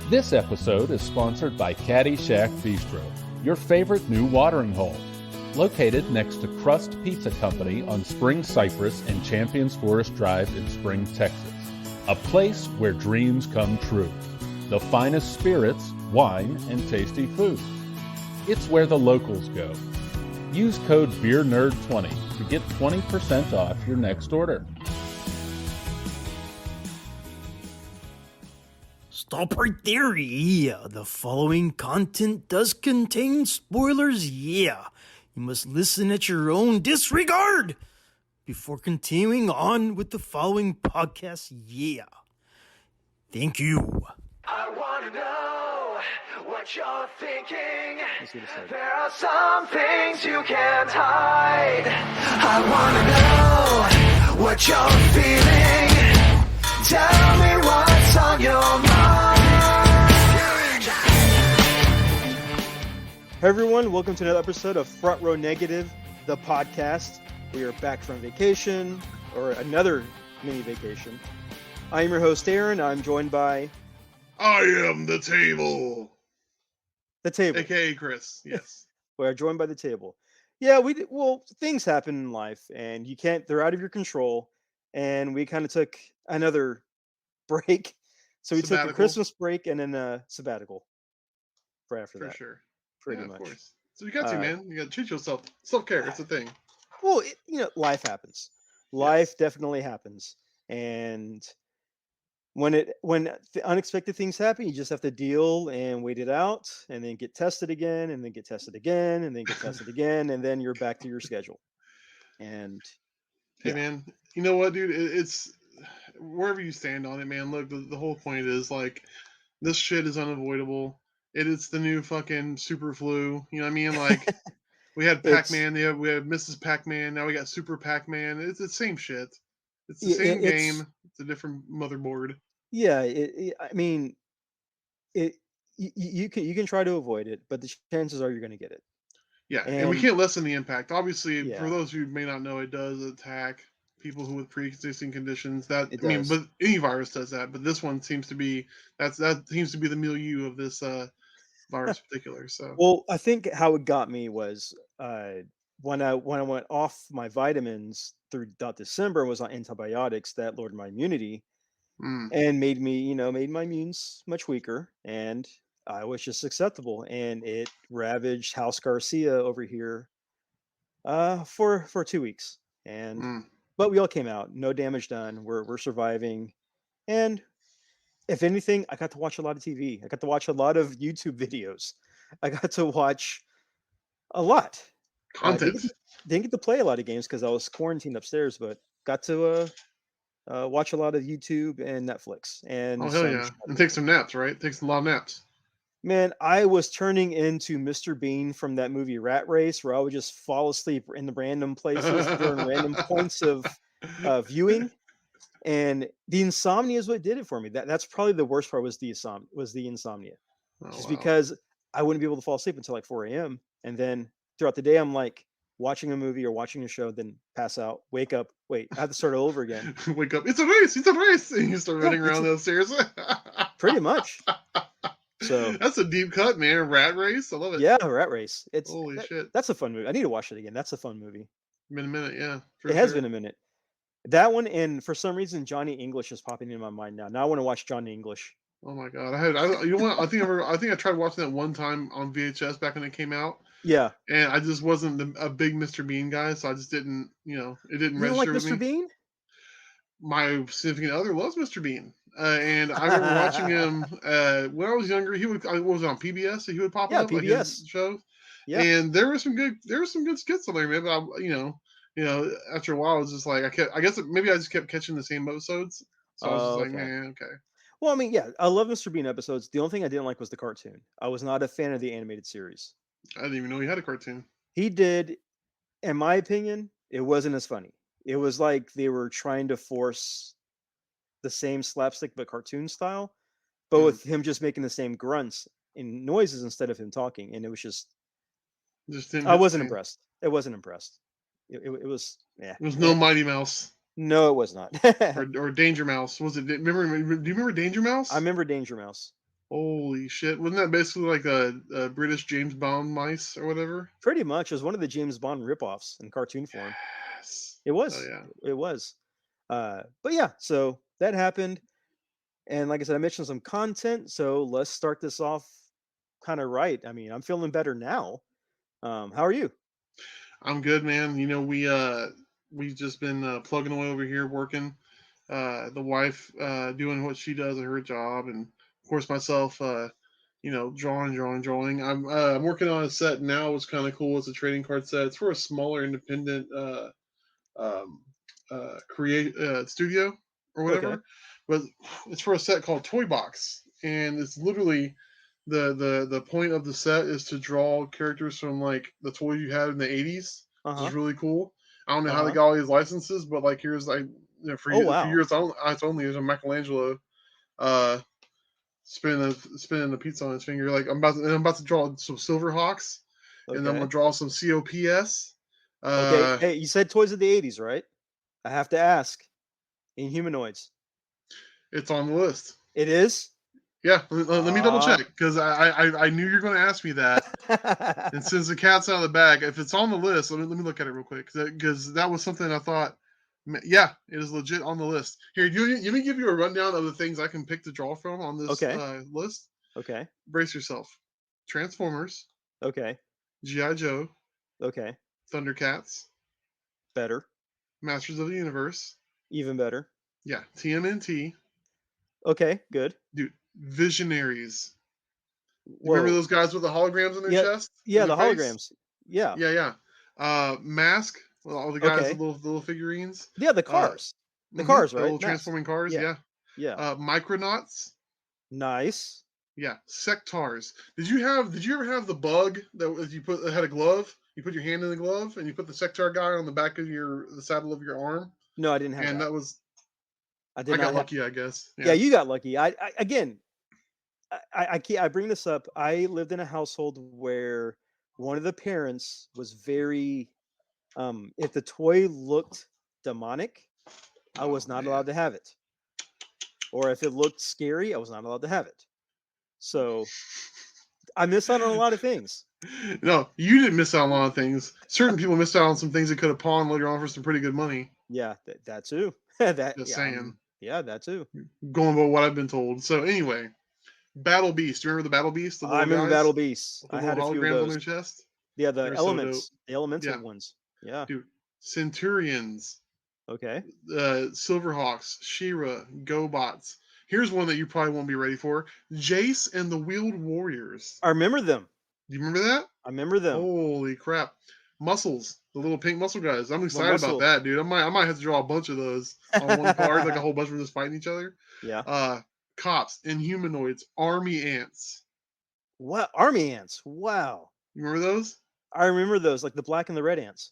This episode is sponsored by Caddyshack Bistro, your favorite new watering hole. Located next to Crust Pizza Company on Spring Cypress and Champions Forest Drive in Spring, Texas. A place where dreams come true. The finest spirits, wine, and tasty food. It's where the locals go. Use code BeerNerd20 to get 20% off your next order. Stop right there, yeah. The following content does contain spoilers, yeah. You must listen at your own disregard before continuing on with the following podcast, yeah. Thank you. I want to know what you're thinking. There are some things you can't hide. I want to know what you're feeling. Tell me what's on your mind. Hey everyone, welcome to another episode of Front Row Negative, the podcast. We are back from vacation, or another mini vacation. I am your host Aaron. I'm joined by... I am the table. The table. AKA Chris, yes. We are joined by the table. Yeah, things happen in life, and they're out of your control, and we kind of took another break. So we took a Christmas break and then a sabbatical right after that. For sure. Pretty much. much. Of course. So you got to, man. You got to treat yourself. Self-care, it's a thing. Well, life happens. Life definitely happens. And when the unexpected things happen, you just have to deal and wait it out and then get tested again and then get tested again and then get tested again. And then you're back to your schedule. And hey, man, you know what, dude? It's wherever you stand on it, man. Look, the whole point is like this shit is unavoidable. It's the new fucking super flu. You know what I mean? Like we had Pac-Man, we had Mrs. Pac-Man, now we got Super Pac-Man. It's the same shit. It's the same game. It's a different motherboard. Yeah, you can try to avoid it, but the chances are you're going to get it. Yeah, and we can't lessen the impact. Obviously, for those who may not know, it does attack people who with pre-existing conditions. But any virus does that. But this one seems to be that seems to be the milieu of this virus in particular. So, well, I think how it got me was when I went off my vitamins throughout December and was on antibiotics that lowered my immunity and made my immunes much weaker, and I was just susceptible, and it ravaged House Garcia over here for 2 weeks, but we all came out, no damage done. We're surviving, and if anything, I got to watch a lot of TV. I got to watch a lot of YouTube videos. I got to watch a lot content. Didn't get to play a lot of games because I was quarantined upstairs, but got to watch a lot of YouTube and Netflix. And hell yeah, and take some naps, right? Takes a lot of naps. Man, I was turning into Mr. Bean from that movie Rat Race, where I would just fall asleep in the random places during random points of viewing. And the insomnia is what did it for me. That's probably the worst part was the insomnia. Because I wouldn't be able to fall asleep until like 4 a.m. And then throughout the day, I'm like watching a movie or watching a show, then pass out, wake up, wait, I have to start all over again. Wake up, it's a race. And you start running around those stairs. Pretty much. So that's a deep cut, man. Rat Race, I love it. Yeah, Rat Race. Holy shit. That's a fun movie. I need to watch it again. That's a fun movie. Been a minute, yeah. It has been a minute. That one, and for some reason, Johnny English is popping in my mind now. Now I want to watch Johnny English. Oh my god, I think I tried watching that one time on VHS back when it came out. Yeah, and I just wasn't a big Mr. Bean guy, so I just didn't, it didn't register like with Mr. me. Bean? My significant other loves Mr. Bean, and I remember watching him when I was younger. He would, what was it, on PBS? So he would pop up, PBS like shows. Yeah, and there were some good skits on there, man. But after a while, it was just like I guess maybe I just kept catching the same episodes. So I was just like, man, okay. Well, I mean, yeah, I love Mr. Bean episodes. The only thing I didn't like was the cartoon. I was not a fan of the animated series. I didn't even know he had a cartoon. He did. In my opinion, it wasn't as funny. It was like they were trying to force the same slapstick but cartoon style, but with him just making the same grunts and noises instead of him talking. And it was just I wasn't impressed. It wasn't impressed. It was, yeah. It was no Mighty Mouse. No, it was not. or Danger Mouse. Was it? Do you remember Danger Mouse? I remember Danger Mouse. Holy shit! Wasn't that basically like a British James Bond mice or whatever? Pretty much, it was one of the James Bond ripoffs in cartoon form. Yes. It Oh was. yeah. It was. But yeah, so that happened. And like I said, I mentioned some content. So let's start this off kind of right. I mean, I'm feeling better now. How are you? I'm good, man. You know, we just been plugging away over here working. The wife doing what she does at her job, and of course myself, drawing. I'm working on a set now. It's kind of cool. It's a trading card set. It's for a smaller independent um, create studio or Okay. whatever, but it's for a set called Toy Box, and it's literally the point of the set is to draw characters from like the toys you had in the 80s, which is Uh-huh. really cool. I don't know how they Uh-huh. got all these licenses, but like here's like for Oh you for wow. years it's only there's a Michelangelo uh spinning the pizza on his finger. Like I'm about to draw some Silver Hawks, and I'm gonna Okay. draw some COPS. Okay. Hey, you said toys of the 80s, right? I have to ask. Inhumanoids. It's on the list. It is? Yeah, let me double Ah. check because I knew you were going to ask me that. And since the cat's out of the bag, if it's on the list, let me look at it real quick because that was something I thought. Yeah, it is legit on the list. Here, let me give you a rundown of the things I can pick to draw from on this Okay. list. Okay. Brace yourself: Transformers, Okay. GI Joe, Okay. Thundercats, Better. Masters of the Universe. Even better. Yeah, TMNT, Okay, good. dude. Visionaries. You remember Whoa. those guys with the holograms on their Yeah, chest yeah, and their the face? holograms. Yeah. Yeah, yeah. Mask, well, all the guys, Okay. the little figurines. Yeah, the Uh, cars. The cars, the right? little Mask. transforming cars. Yeah. Yeah. Yeah. Micronauts. Nice. Yeah. Sectars. Did you ever have the bug that had a glove? You put your hand in the glove and you put the sectar guy on the back of the saddle of your arm, No, I didn't have and that. that was I I did got not have. lucky, I guess. Yeah, Yeah. you got lucky. I again, I bring this up. I lived in a household where one of the parents was very if the toy looked demonic, I Oh was not man. allowed to have it. Or if it looked scary, I was not allowed to have it. So I missed out on a lot of things. No, you didn't miss out on a lot of things. Certain people missed out on some things they could have pawned later on for some pretty good money. Yeah, that too. that Just yeah, saying. yeah, that too. Going by what I've been told. So anyway, Battle Beast. Do you remember the Battle Beast? The I little remember Battle guys Beasts. with the I little had a few of holograms on those. their chest? Yeah, the They're so dope. elements, the elemental Yeah, ones. Yeah. dude. Centurions, Okay. Silverhawks, She-Ra, GoBots. Here's one that you probably won't be ready for: Jace and the Wheeled Warriors. I remember them. Do you remember that? I remember them. Holy crap! Muscles, the little pink muscle guys. I'm The excited about muscle. that, dude. I might have to draw a bunch of those on one card, like a whole bunch of them just fighting each other. Yeah. Cops, Inhumanoids, Army Ants. What army ants? Wow. You remember those? I remember those, like the black and the red ants.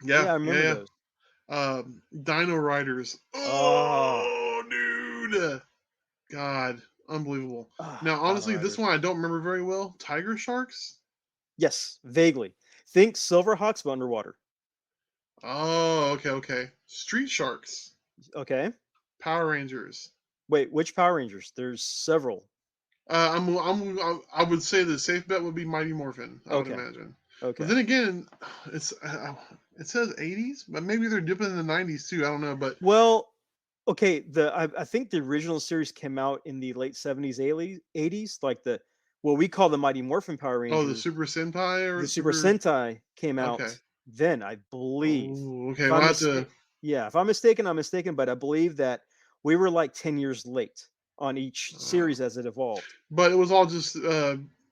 Yeah, Yeah, I yeah, remember yeah. those. Dino Riders. Oh, Oh, dude. God, unbelievable. Now, Dino honestly, this Riders. one I don't remember very well. Tiger Sharks? Yes, vaguely. Think Silverhawks but underwater. Oh, okay, okay. Street Sharks. Okay. Power Rangers. Wait, which Power Rangers? There's several. I would say the safe bet would be Mighty Morphin. I would Okay. imagine. But Okay. then again, it's it says 80s, but maybe they're dipping in the 90s too. I don't know, but Well, okay, I think the original series came out in the late 70s, 80s, like the what we call the Mighty Morphin Power oh, the Rangers. Super Sentai or The Super Super. Sentai came out Okay. then, I believe. Oh, okay. If We'll I'm have to. yeah, if I'm mistaken, I'm mistaken, but I believe that we were like 10 years late on each series as it evolved. But it was all just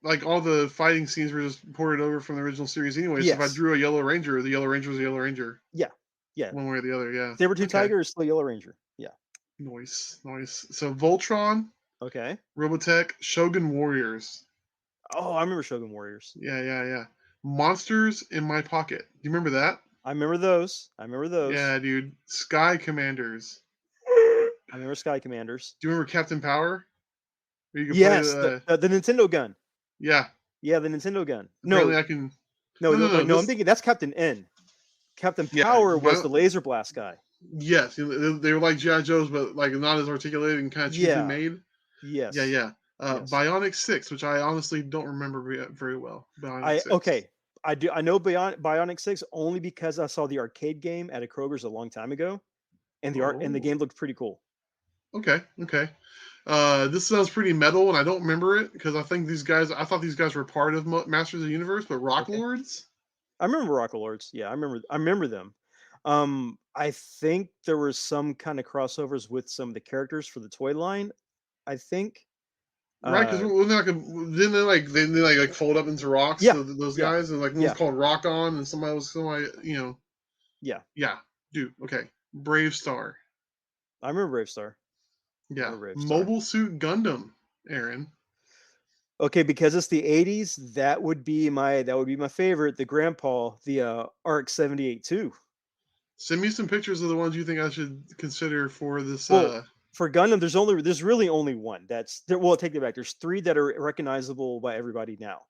like all the fighting scenes were just ported over from the original series anyway. So if I Yes. drew a Yellow Ranger, the Yellow Ranger was a Yellow Ranger, Yeah. Yeah. one way or the other. Yeah. Saber-tooth Okay. tiger is still Yellow Ranger. Yeah. Nice, nice. So Voltron, Okay. Robotech, Shogun Warriors. Oh, I remember Shogun Warriors. Yeah, yeah, yeah. Monsters in My Pocket. Do you remember that? I remember those. I remember those. Yeah, dude. Sky Commanders. I remember Sky Commanders. Do you remember Captain Power? Where you could play Yes, the Nintendo gun. Yeah. Yeah, the Nintendo gun. Apparently No, I can. no, No, no, no, no. wait, no. I'm This. thinking that's Captain N. Captain Yeah. Power was the laser blast guy. Yes, they were like GI Joes, but like not as articulated and kind of cheaply Yeah. made. Yes. Yeah, yeah. Yes. Bionic 6, which I honestly don't remember very well. Bionic 6. Okay. I know Bionic 6 only because I saw the arcade game at a Kroger's a long time ago, and the Oh, game looked pretty cool. okay, okay. This sounds pretty metal, and I don't remember it because I thought these guys were part of Masters of the Universe, but Rock Okay. Lords. I remember Rocket Lords. Yeah, I remember them. I think there was some kind of crossovers with some of the characters for the toy line. I think. Right, because Uh, didn't they like fold up into rocks? yeah, Those yeah, guys, and like one's yeah, called Rock On, and somebody, yeah. yeah, dude. Okay, Brave Star, I remember Brave Star. I yeah, remember Brave Star. Mobile Suit Gundam, Aaron. Okay, because it's the '80s, that would be my favorite. The Grandpa, the RX-78 too. Send me some pictures of the ones you think I should consider for this. Well, for Gundam, there's really only one. Well, I'll take it back. There's three that are recognizable by everybody now.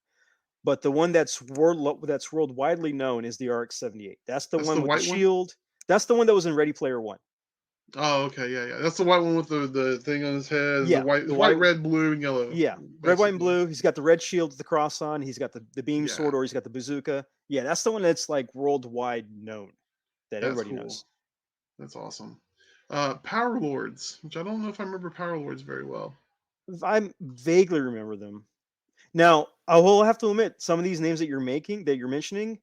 But the one that's worldwide known is the RX-78. That's the That's one the with the white one. shield. That's the one that was in Ready Player One. Oh, okay, yeah, yeah. That's the white one with the thing on his head. Yeah, It's the white. white, red, blue, and yellow. Yeah, red, white, and Basically, blue. He's got the red shield with the cross on. He's got the beam yeah, sword, or he's got the bazooka. Yeah, that's the one that's like worldwide known that that's everybody cool. knows. That's awesome. Power Lords, which I don't know if I remember Power Lords very well. I vaguely remember them. Now, I will have to admit, some of these names that you're mentioning,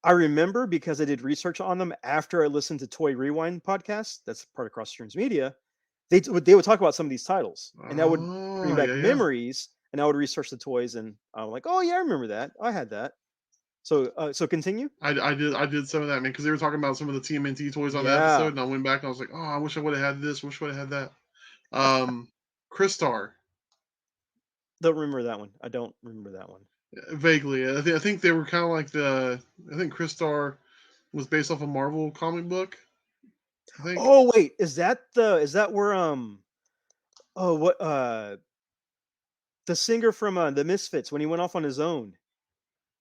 I remember because I did research on them after I listened to Toy Rewind podcast. That's part of Cross Streams Media. They would talk about some of these titles, and that would bring Oh, back yeah, yeah. memories. And I would research the toys, and I'm like, oh yeah, I remember that. I had that. So continue. I did some of that, man, because they were talking about some of the TMNT toys on the Yeah, episode, and I went back and I was like, oh, I wish I would have had this. Wish I would have had that. Crystar, don't remember that one. I don't remember that one. vaguely. I think they were kind of like I think Crystar was based off a Marvel comic book. I think. Oh wait, is that where what the singer from the Misfits when he went off on his own?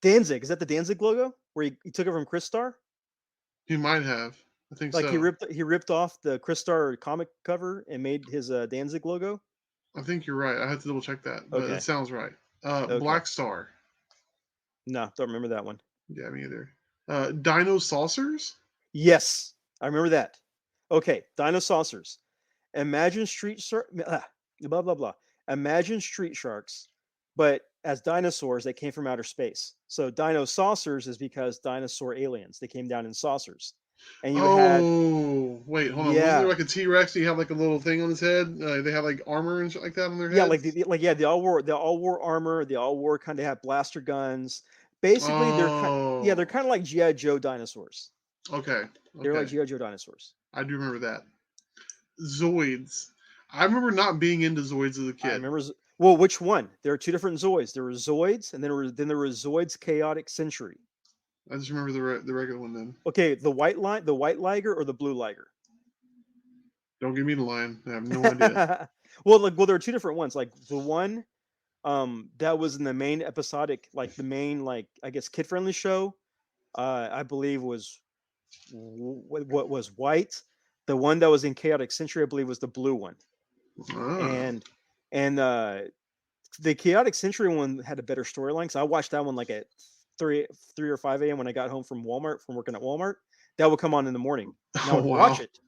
Danzig, is that the Danzig logo where he took it from Crystar? He might have. I think Like so. he ripped off the Crystar comic cover and made his Danzig logo. I think you're right. I have to double check that, but it Okay, sounds right. okay. Black Star. No, don't remember that one. Yeah, me either. Dino Saucers. Yes, I remember that. Okay, Dino Saucers. Imagine blah blah blah. Imagine Street Sharks, but as dinosaurs that came from outer space. So Dino Saucers is because dinosaur aliens. They came down in saucers, and you had Oh, wait, hold on. Wasn't there yeah. like a T-Rex? He had like a little thing on his head. They had like armor and shit like that on their Yeah, like heads. they all wore armor. They all wore kind of had blaster guns. Basically, they're Oh, kind of like GI Joe dinosaurs. okay, They're like okay. GI Joe dinosaurs. I do remember that. Zoids. I remember not being into Zoids as a I kid. remember. Well, which one? There are two different Zoids. There were Zoids, and there were Zoids Chaotic Century. I just remember the regular one then. Okay, the white liger or the blue liger? Don't give me the line. I have no idea. Well, there are two different ones. Like the one that was in the main episodic, like the main, like I guess kid friendly show, I believe was what was white. The one that was in Chaotic Century, I believe, was the blue one. Ah. And the Chaotic Century one had a better storyline. So I watched that one like at 3 or 5 a.m. when I got home from working at Walmart. That would come on in the morning, and I Oh would watch wow. it.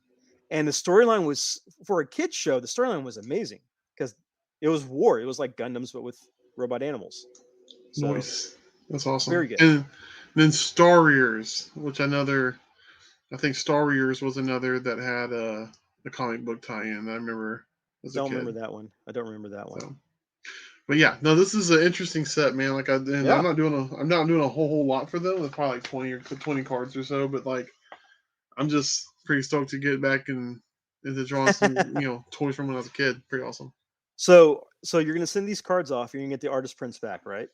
And the storyline was, for a kid's show, the storyline was amazing because it was war. It was like Gundams but with robot animals. So Nice. That's awesome. very good. And then Star Ears, which I think Star Ears was another that had a comic book tie-in that I remember as a Don't remember kid. that one. I don't remember that one. So, but yeah, no, this is an interesting set, man. Like I'm Yeah. not doing a whole lot for them. It's probably like 20 cards or so, but like I'm just pretty stoked to get back and into drawing some toys from when I was a kid. Pretty awesome. So you're gonna send these cards off. You're gonna get the artist prints back, right?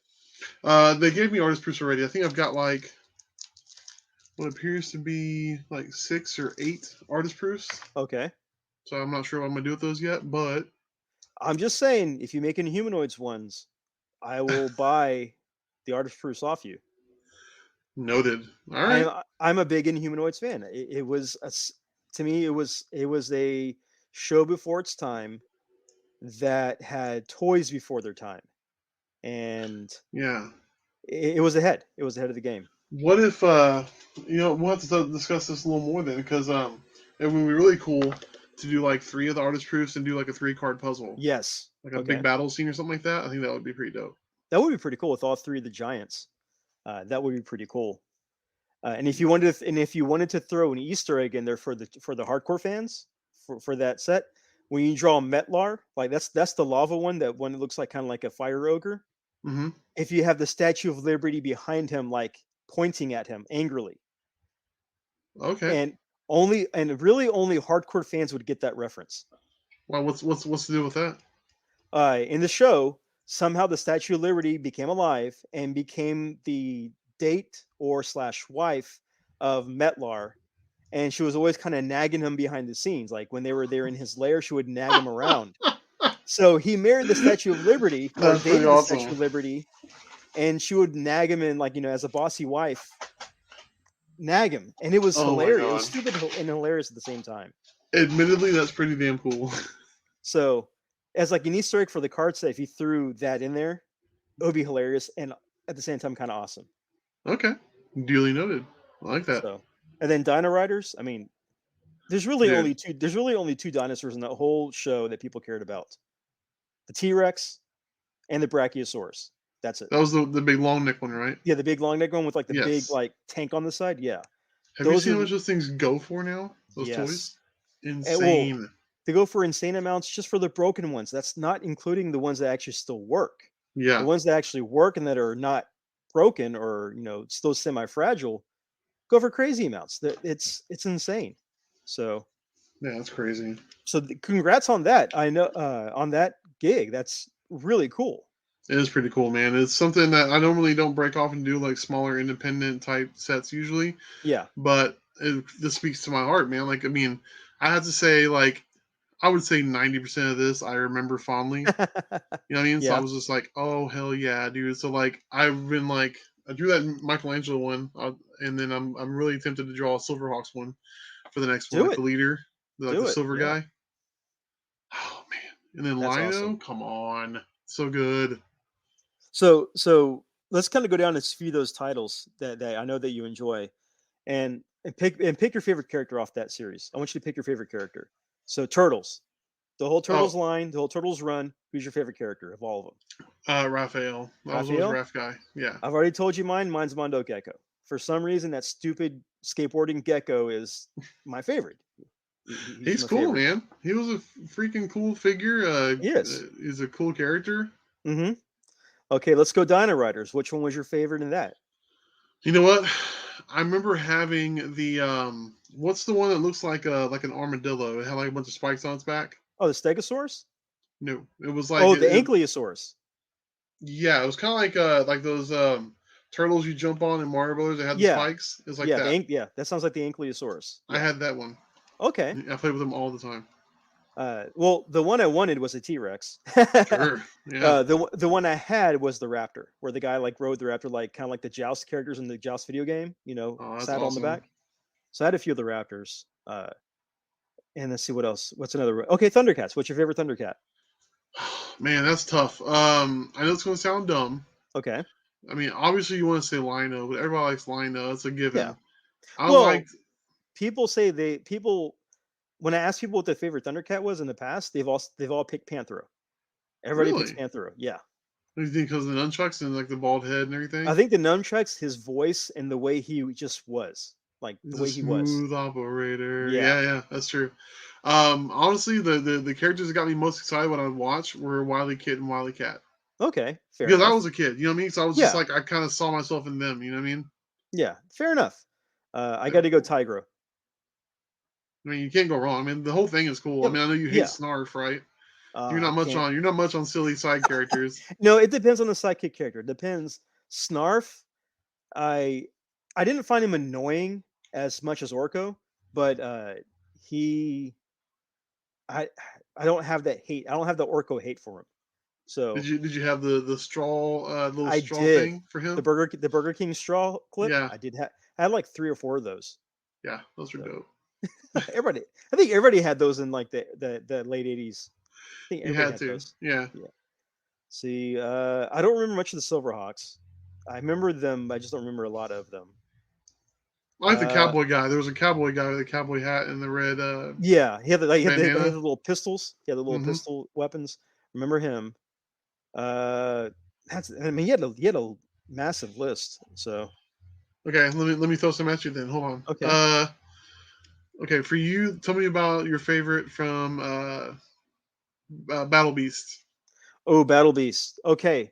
They gave me artist proofs already. I think I've got like what appears to be like 6 or 8 artist proofs. Okay. So I'm not sure what I'm gonna do with those yet, but I'm just saying, if you make any humanoids ones, I will buy the artist proofs off you. noted. All right. I'm a big Inhumanoids fan. To me, it was a show before its time. that had toys before their time, and Yeah. it was ahead. It was ahead of the game. What if we'll have to discuss this a little more then, because it would be really cool to do like 3 of the artist proofs and do like a 3-card puzzle, Yes. like a Okay. big battle scene or something like that. I think that would be pretty dope. That would be pretty cool with all 3 of the giants. That would be pretty cool. And if you wanted to throw an Easter egg in there for the hardcore fans for that set, when you draw Metlar, like that's the lava one, that one that looks like kind of like a fire ogre. Mm-hmm. If you have the Statue of Liberty behind him, like pointing at him angrily, Okay. and really only hardcore fans would get that reference. Well, what's the deal with that? In the show, somehow the Statue of Liberty became alive and became the date or / wife of Metlar, and she was always kind of nagging him behind the scenes. Like when they were there in his lair, she would nag him around. So he married the Statue of Liberty, or That's pretty dated awesome. the Statue of Liberty, and she would nag him, and like, as a bossy wife, nag him, and it was Oh my hilarious. It God. was stupid and hilarious at the same time. Admittedly, that's pretty damn cool. So, as like an Easter egg for the card set, if you threw that in there, it would be hilarious and at the same time kind of awesome. Okay, duly noted. I like that. So, and then Dino Riders. I mean, there's really Dude. only two. There's really only 2 dinosaurs in the whole show that people cared about: the T-Rex and the Brachiosaurus. That's it. That was the big long neck one, right? Yeah, the big long neck one with like the big Yes. like tank on the side. Yeah. Have you Those seen are how the- much those things go for now? Those Yes. toys? well, Insane. They go for insane amounts just for the broken ones. That's not including the ones that actually still work. Yeah. The ones that actually work and that are not broken or still semi-fragile go for crazy amounts. It's insane. So Yeah, that's crazy. congrats on that. I know on that gig. That's really cool. It is pretty cool, man. It's something that I normally don't break off and do like smaller independent type sets usually, Yeah. but this speaks to my heart, man. Like, I mean, I have to say, like, I would say 90% of this I remember fondly. You know what I mean? So I Yeah. was just like, oh, hell yeah, dude. So, like, I've been like, I drew that Michelangelo one, and then I'm really tempted to draw a Silverhawks one for the next one, Do like the it. leader, like Do the it, silver yeah. guy. Oh, man. And then That's Lino, awesome. come on. So good. So let's kind of go down a few of those titles that I know that you enjoy, and pick your favorite character off that series. I want you to pick your favorite character. So Turtles, the whole Turtles line, the whole Turtles run. Who's your favorite character of all of them? Raphael. I was always Raphael? Raph guy. Yeah. I've already told you mine. Mine's Mondo Gecko. For some reason, that stupid skateboarding gecko is my favorite. He's my cool, favorite. man. He was a freaking cool figure. He is. He's a cool character. Mm-hmm. Okay, let's go Dino Riders. Which one was your favorite in that? You know what? I remember having the what's the one that looks like an armadillo? It had like a bunch of spikes on its back. Oh, the Stegosaurus? No, it was like the Ankylosaurus. Yeah, it was kind of like those turtles you jump on in Mario Brothers. They had the spikes. It was like that. That sounds like the Ankylosaurus. I had that one. Okay. I played with them all the time. Well, the one I wanted was a T-Rex. Sure. Yeah. The one I had was the Raptor, where the guy like rode the Raptor, like kind of like the Joust characters in the Joust video game. That's sat on the back. So I had a few of the Raptors. And let's see what else. What's another? Okay, Thundercats. What's your favorite Thundercat? Man, that's tough. I know it's going to sound dumb. Okay. I mean, obviously you want to say Lino, but everybody likes Lino. It's a given. Yeah. People say when I ask people what their favorite Thundercat was in the past, they've all picked Panthro. Everybody picks Panthro. Yeah. You think because of the nunchucks and like the bald head and everything? I think the nunchucks, his voice, and the way he just was. Like the way he was. Smooth operator. Yeah. Yeah, that's true. Honestly, the characters that got me most excited when I watched were Wily Kid and Wily Cat. Okay, fair because enough. I was a kid, you know what I mean? So I was just like, I kind of saw myself in them, you know what I mean? Yeah, fair enough. I got to go Tigro. I mean, you can't go wrong. I mean, the whole thing is cool. Yeah, I mean, I know you hate Snarf, right? You're not much on silly side characters. No, it depends on the sidekick character. It depends. Snarf, I didn't find him annoying as much as Orko, but I don't have that hate. I don't have the Orko hate for him. So did you have the straw little straw thing for him? The Burger King straw clip? Yeah. I had like 3 or 4 of those. Yeah, those are dope. I think everybody had those in like the late 80s. think You everybody had had to. those. Yeah. Yeah. See, I don't remember much of the Silverhawks. I remember them. I just don't remember a lot of them. I like the cowboy guy. There was a cowboy guy with a cowboy hat and the red Yeah, he had he had bandana. the little pistols. He had the little pistol weapons. Remember him? That's. I mean, he had a massive list. So Okay, let me throw some at you then. Hold on. okay. Okay, for you, tell me about your favorite from Battle Beast. Oh, Battle Beast. Okay,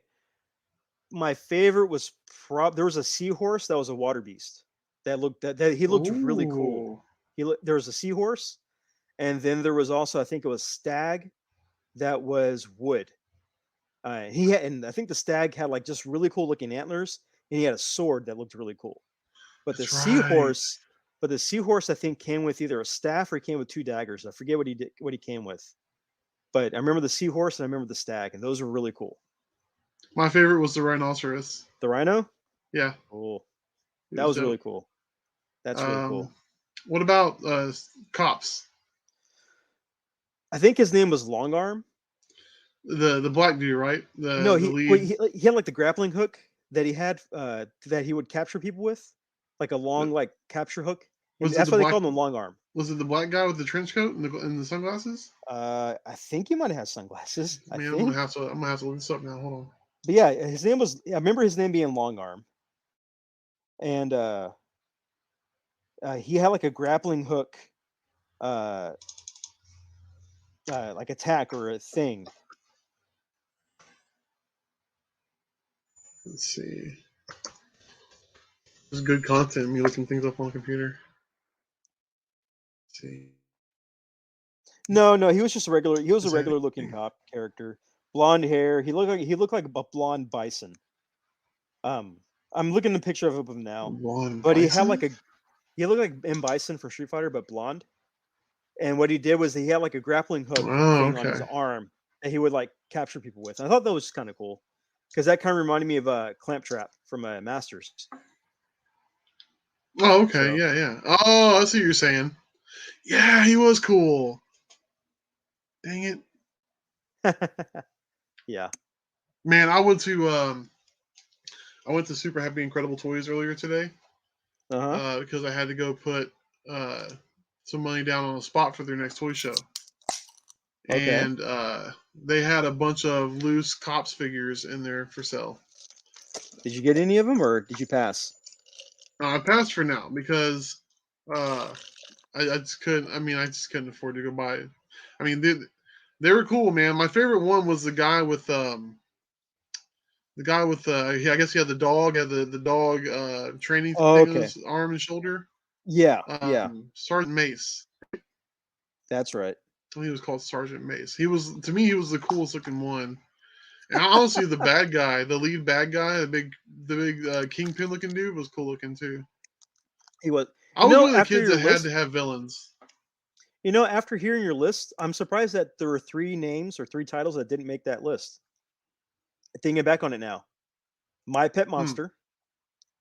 my favorite was there was a seahorse that was a water beast that that he looked really cool. Ooh. There was a seahorse, and then there was also, I think it was stag that was wood. He had, and I think the stag had like just really cool looking antlers, and he had a sword that looked really cool. But That's right. the seahorse I think came with either a staff or he came with two daggers. I forget what he came with. But I remember the seahorse and I remember the stag, and those were really cool. My favorite was the rhinoceros. The rhino, Yeah, cool. it That was was really dope. cool. That's really cool. What about cops? I think his name was Longarm. The black dude, right? No, The lead. he had like the grappling hook that he had that he would capture people with, like a long like capture hook, and Was it that's the why they black? called him long arm. Was it the black guy with the trench coat and the sunglasses? I think he might have had sunglasses. I Man, think, I'm gonna have to look this up now. Hold on. but yeah, his name was. I remember his name being Long Arm, and he had like a grappling hook, uh, like attack or a thing. Let's see. There's good content. Me looking things up on the computer. Let's see. No, he was just a regular. He was a Is that regular looking cop character, blonde hair. He looked like a blonde bison. I'm looking at a picture of him now, Blonde but he had Bison? like a he looked like M Bison for Street Fighter, but blonde. And what he did was he had like a grappling hook Oh, thing on his okay. arm that he would like capture people with. And I thought that was kind of cool because that kind of reminded me of Clamptrap from Masters. Oh, okay. So Yeah, yeah. Oh, I see what you're saying. Yeah, he was cool. Dang it. yeah. Man, I went to Super Happy Incredible Toys earlier today Uh-huh. because I had to go put some money down on a spot for their next toy show. Okay. And they had a bunch of loose cops figures in there for sale. Did you get any of them or did you pass? I passed for now because I just couldn't. I mean, I just couldn't afford to go buy it. I mean, they were cool, man. My favorite one was the guy with I guess he had the dog, had the dog training Oh, thing on okay. his arm and shoulder. Yeah. Yeah. Sergeant Mace. That's right. I think he was called Sergeant Mace. He was, to me, he was the coolest looking one. And honestly, the bad guy, the lead bad guy, the big kingpin looking dude was cool looking too. He was. I was one of the kids that had to have villains. After hearing your list, I'm surprised that there were 3 names or 3 titles that didn't make that list. Thinking back on it now. My Pet Monster,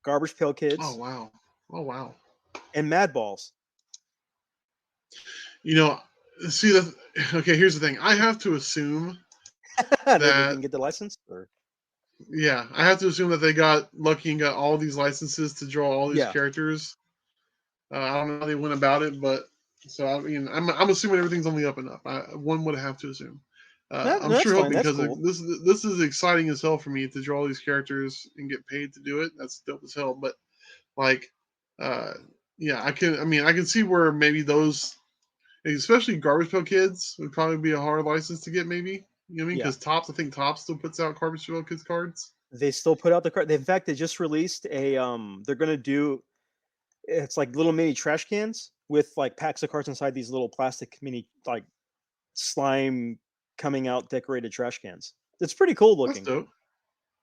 Garbage Pail Kids, Oh wow. Oh wow. and Mad Balls. You know, see that. Okay, here's the thing. I have to assume That they that didn't get the license? Or yeah, I have to assume that they got lucky and got all these licenses to draw all these yeah. characters. I don't know how they went about it, but so I mean, I'm assuming everything's on the up and up. One would have to assume. I'm That's sure fine. hoping That's because cool. this is exciting as hell for me to draw these characters and get paid to do it. That's dope as hell. But like, uh, yeah, I can see where maybe those, especially Garbage Pail Kids, would probably be a hard license to get. Maybe, you know what I mean? Yeah. Because I think Topps still puts out Garbage Pail Kids cards. They still put out the card. In fact, they just released a they're gonna do it's like little mini trash cans with like packs of cards inside these little plastic mini like slime coming out decorated trash cans. It's pretty cool That's looking. dope.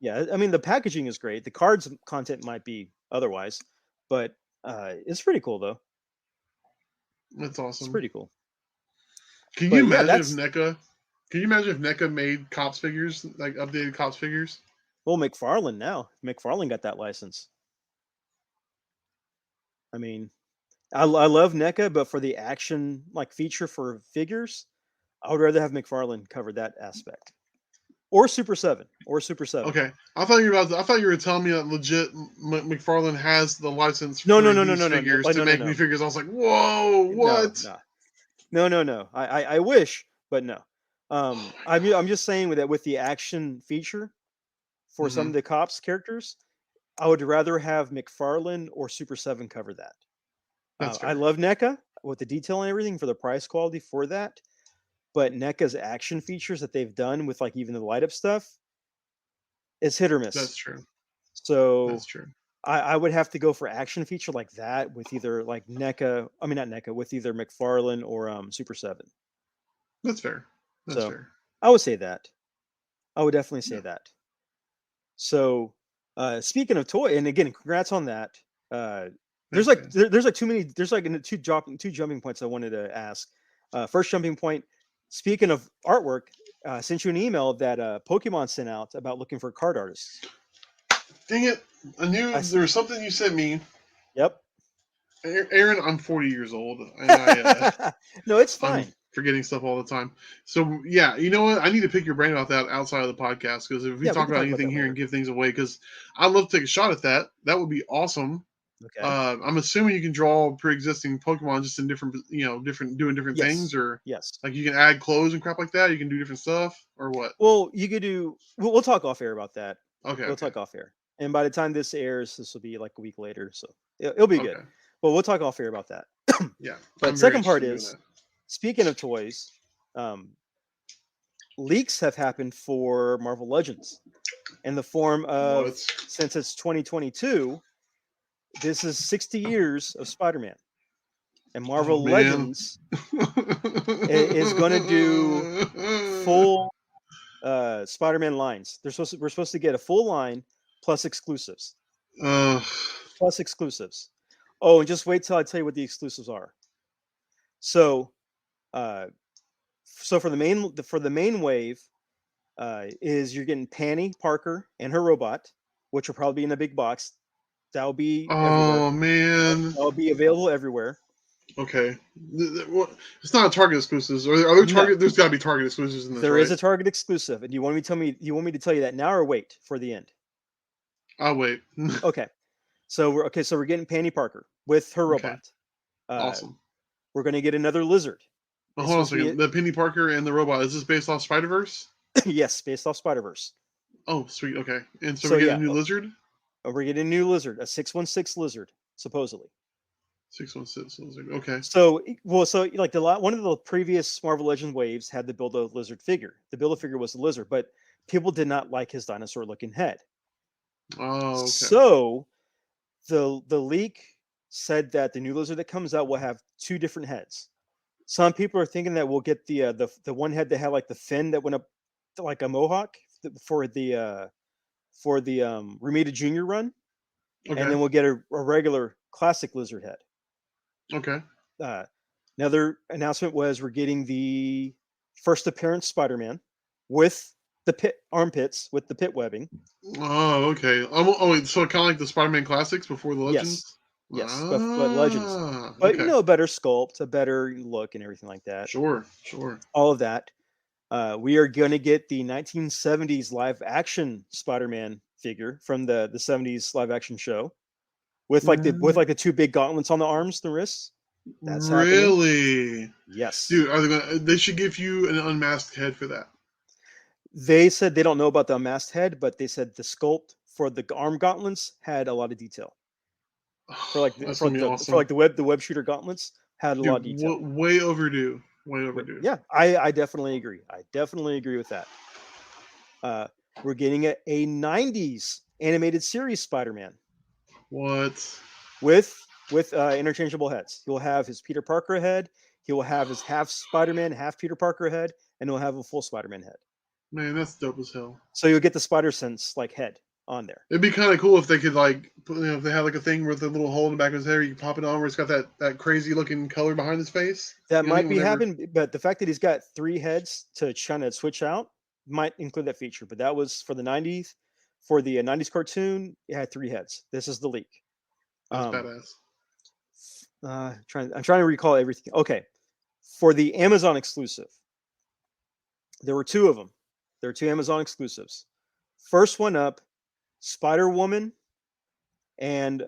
Yeah, I mean the packaging is great. The cards content might be otherwise, but it's pretty cool though. That's It's awesome. pretty cool. Can you But yeah, imagine if that's NECA? Can you imagine if NECA made Cops figures, like updated Cops figures? well McFarlane now. McFarlane got that license. I mean, I love NECA, but for the action like feature for figures, I would rather have McFarlane cover that aspect, or Super 7, Okay, I thought you were telling me that legit McFarlane has the license for No, these figures to make new figures. I was like, whoa, what? No. I wish, but no. I'm just saying that with the action feature for some of the cops characters, I would rather have McFarlane or Super 7 cover that. That's I fair. love NECA with the detail and everything for the price quality for that, but NECA's action features that they've done with like even the light up stuff, it's hit or miss. That's true. So That's true. I would have to go for action feature like that with either like NECA. I mean not NECA, with either McFarlane or Super 7. That's fair. That's So fair. I would say that. I would definitely say Yeah. that. So speaking of toy, and again, congrats on that. There's Thanks, like man. there's like too many. There's like two jumping points I wanted to ask. First jumping point. Speaking of artwork, I sent you an email that Pokemon sent out about looking for card artists. Dang it! I knew there was something you sent me. Yep. Aaron, I'm 40 years old, and No, it's I'm fine. forgetting stuff all the time. So yeah, you know what? I need to pick your brain about that outside of the podcast, because if we Yeah, we talk can about talk about anything that here later. and give things away, because I'd love to take a shot at that. That would be awesome. Okay. I'm assuming you can draw pre-existing Pokemon just in different, doing different Yes. things, or Yes. like you can add clothes and crap like that. You can do different stuff, or what? Well, you could do. We'll talk off air about that. Okay. We'll talk off air. And by the time this airs, this will be like a week later, so it'll be good. Okay. But we'll talk off air about that. Yeah. But I'm very second part interested in is, that. speaking of toys, leaks have happened for Marvel Legends in the form of, What? since it's 2022, this is 60 years of Spider-Man. And Marvel Oh, man. Legends is going to do full Spider-Man lines. We're supposed to get a full line plus exclusives. Plus exclusives. Oh, and just wait till I tell you what the exclusives are. So, for the main wave, is you're getting Penny Parker and her robot, which will probably be in a big box. That'll be everywhere. Oh, man. That'll be available everywhere. Okay. It's not a Target exclusives. Are there Target? No. There's got to be Target exclusives in this, There right? is a Target exclusive, and you want me to tell you that now or wait for the end? I'll wait. Okay. So we're getting Penny Parker with her Okay. robot. Awesome. We're going to get another lizard. Well, hold on a second. The Penny Parker and the robot, is this based off Spider-Verse? Yes, based off Spider-Verse. Oh, sweet. Okay. And so we get a new lizard? We're getting a new lizard, a 616 lizard, supposedly. 616 lizard. Okay. So like one of the previous Marvel Legends waves had to build a lizard figure. The build a figure was the lizard, but people did not like his dinosaur-looking head. Oh, okay. So the leak said that the new lizard that comes out will have two different heads. Some people are thinking that we'll get the one head that had like the fin that went up like a mohawk for the Ramita Jr. run, Okay. and then we'll get a regular classic lizard head. Okay. Another announcement was we're getting the first appearance Spider-Man with the pit armpits with the pit webbing. Oh, okay. Wait, so kind of like the Spider-Man classics before the Legends? Yes, but Legends. But okay. a better sculpt, a better look, and everything like that. Sure. All of that. We are going to get the 1970s live action Spider-Man figure from the 70s live action show with the two big gauntlets on the arms, the wrists. That's really happening. Yes, dude. They should give you an unmasked head for that. They said they don't know about the unmasked head, but they said the sculpt for the arm gauntlets had a lot of detail. For like the web shooter gauntlets had a lot of detail. Way overdue. Yeah, I definitely agree. I definitely agree with that. We're getting a 90s animated series Spider-Man. What? With interchangeable heads. He'll have his Peter Parker head. He will have his half Spider-Man, half Peter Parker head, and he'll have a full Spider-Man head. Man, that's dope as hell. So you'll get the Spider-Sense like head on there. It'd be kind of cool if they could if they had like a thing with a little hole in the back of his hair, you can pop it on where it's got that crazy looking color behind his face. That might be happening, but the fact that he's got three heads to kind of switch out might include that feature. But that was for the 90s. For the 90s cartoon, it had three heads. This is the leak. That's badass. I'm trying to recall everything. Okay. For the Amazon exclusive, There were two of them. There were two Amazon exclusives. First one up, Spider-Woman and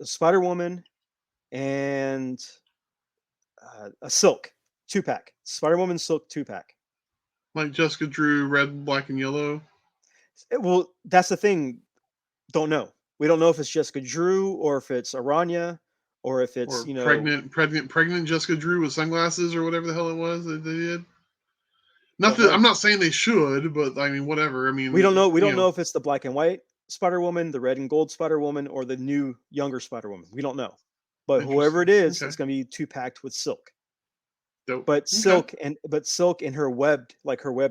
Spider-Woman and a Silk 2-pack. Spider-Woman Silk 2-pack. Like Jessica Drew, red, black, and yellow. Well, that's the thing. Don't know. We don't know if it's Jessica Drew or if it's Aranya or if it's Or pregnant Jessica Drew with sunglasses or whatever the hell it was that they did. I'm not saying they should, but I mean, whatever. I mean, we don't know. We don't know if it's the black and white Spider-Woman, the red and gold Spider-Woman, or the new younger Spider-Woman. We don't know. But whoever it is, it's going to be 2-packed with Silk. Dope. But Silk in her webbed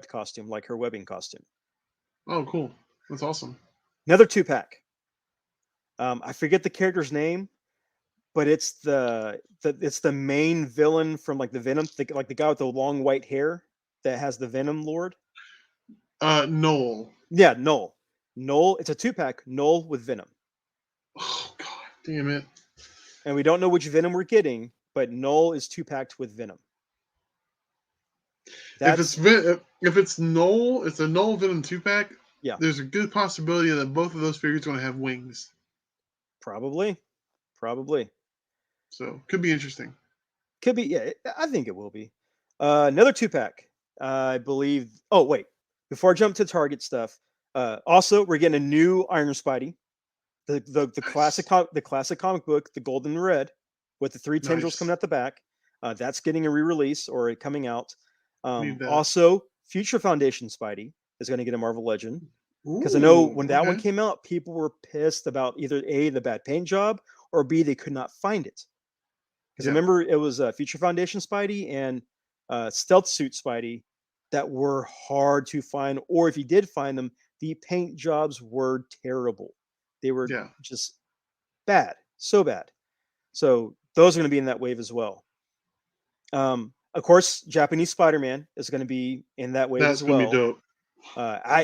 costume, like her webbing costume. Oh, cool! That's awesome. Another 2-pack. I forget the character's name, but it's the main villain from like the Venom, like the guy with the long white hair that has the Venom Lord. Noel. Yeah, Noel. Noel. It's a 2-pack. Noel with Venom. Oh God, damn it! And we don't know which Venom we're getting, but Noel is 2-packed with Venom. If it's Noel, it's a Noel Venom 2-pack. Yeah, there's a good possibility that both of those figures are going to have wings. Probably. So could be interesting. Could be. Yeah, I think it will be. Another 2-pack. I believe. Oh wait, before I jump to Target stuff. Also, we're getting a new Iron Spidey. The classic comic book, the gold and red, with the 3 tendrils coming out the back. That's getting a re-release or coming out. Also, Future Foundation Spidey is going to get a Marvel Legend. Because I know when that one came out, people were pissed about either A, the bad paint job, or B, they could not find it. Because I remember it was Future Foundation Spidey and Stealth Suit Spidey that were hard to find. Or if you did find them, the paint jobs were terrible. They were just bad. So bad. So those are going to be in that wave as well. Of course, Japanese Spider-Man is going to be in that wave as well. That's going to be dope.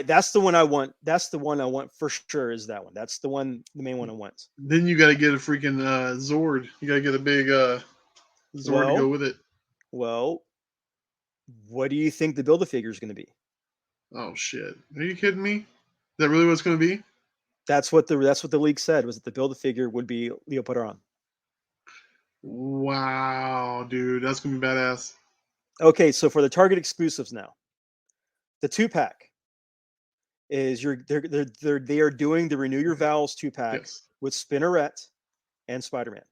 That's the one I want. That's the one I want for sure. Is that one? That's the main one I want. Then you got to get a freaking Zord. You got to get a big Zord to go with it. Well, what do you think the Build-A-Figure is going to be? Oh shit! Are you kidding me? Is that really what it's going to be? That's what the league said, was that the Build-A-Figure would be Leo Pateran. Wow, dude, that's going to be badass. Okay, so for the Target exclusives now, the 2-pack is they are doing the Renew Your Vows 2-pack with Spinneret and Spider-Man,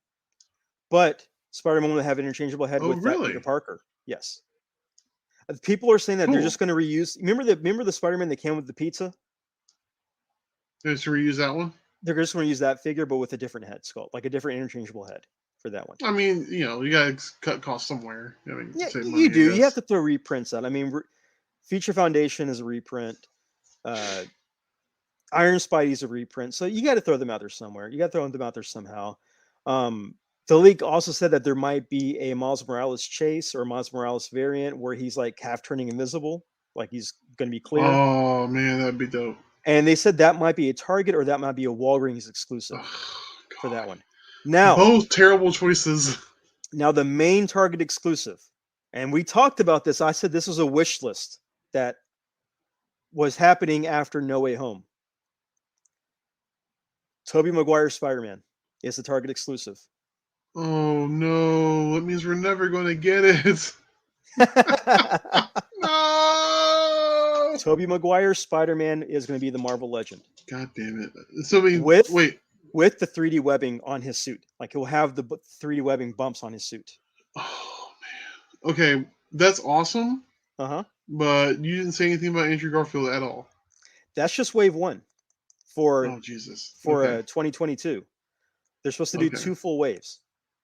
but Spider-Man will have an interchangeable head with Peter Parker. Yes, people are saying that they're just going to reuse. Remember the Spider-Man that came with the pizza? They're just reuse that one. They're just going to use that figure, but with a different head sculpt, like a different interchangeable head for that one. I mean, you got to cut costs somewhere. I mean, you do. You have to throw reprints out. I mean, Future Foundation is a reprint. Iron Spidey's a reprint. So you got to throw them out there somewhere. You got to throw them out there somehow. The league also said that there might be a Miles Morales chase or a Miles Morales variant where he's like half turning invisible, like he's going to be clear. Oh man, that'd be dope. And they said that might be a Target or that might be a Walgreens exclusive for that one. Now, both terrible choices. Now, the main Target exclusive, and we talked about this. I said this was a wish list that was happening after No Way Home. Tobey Maguire's Spider-Man is the Target exclusive. Oh no, that means we're never going to get it. No! Tobey Maguire's Spider-Man is going to be the Marvel Legend. God damn it. So with the 3D webbing on his suit. Like he'll have the 3D webbing bumps on his suit. Oh man. Okay, that's awesome. Uh-huh. But you didn't say anything about Andrew Garfield at all. That's just wave 1 for 2022. They're supposed to do 2 full waves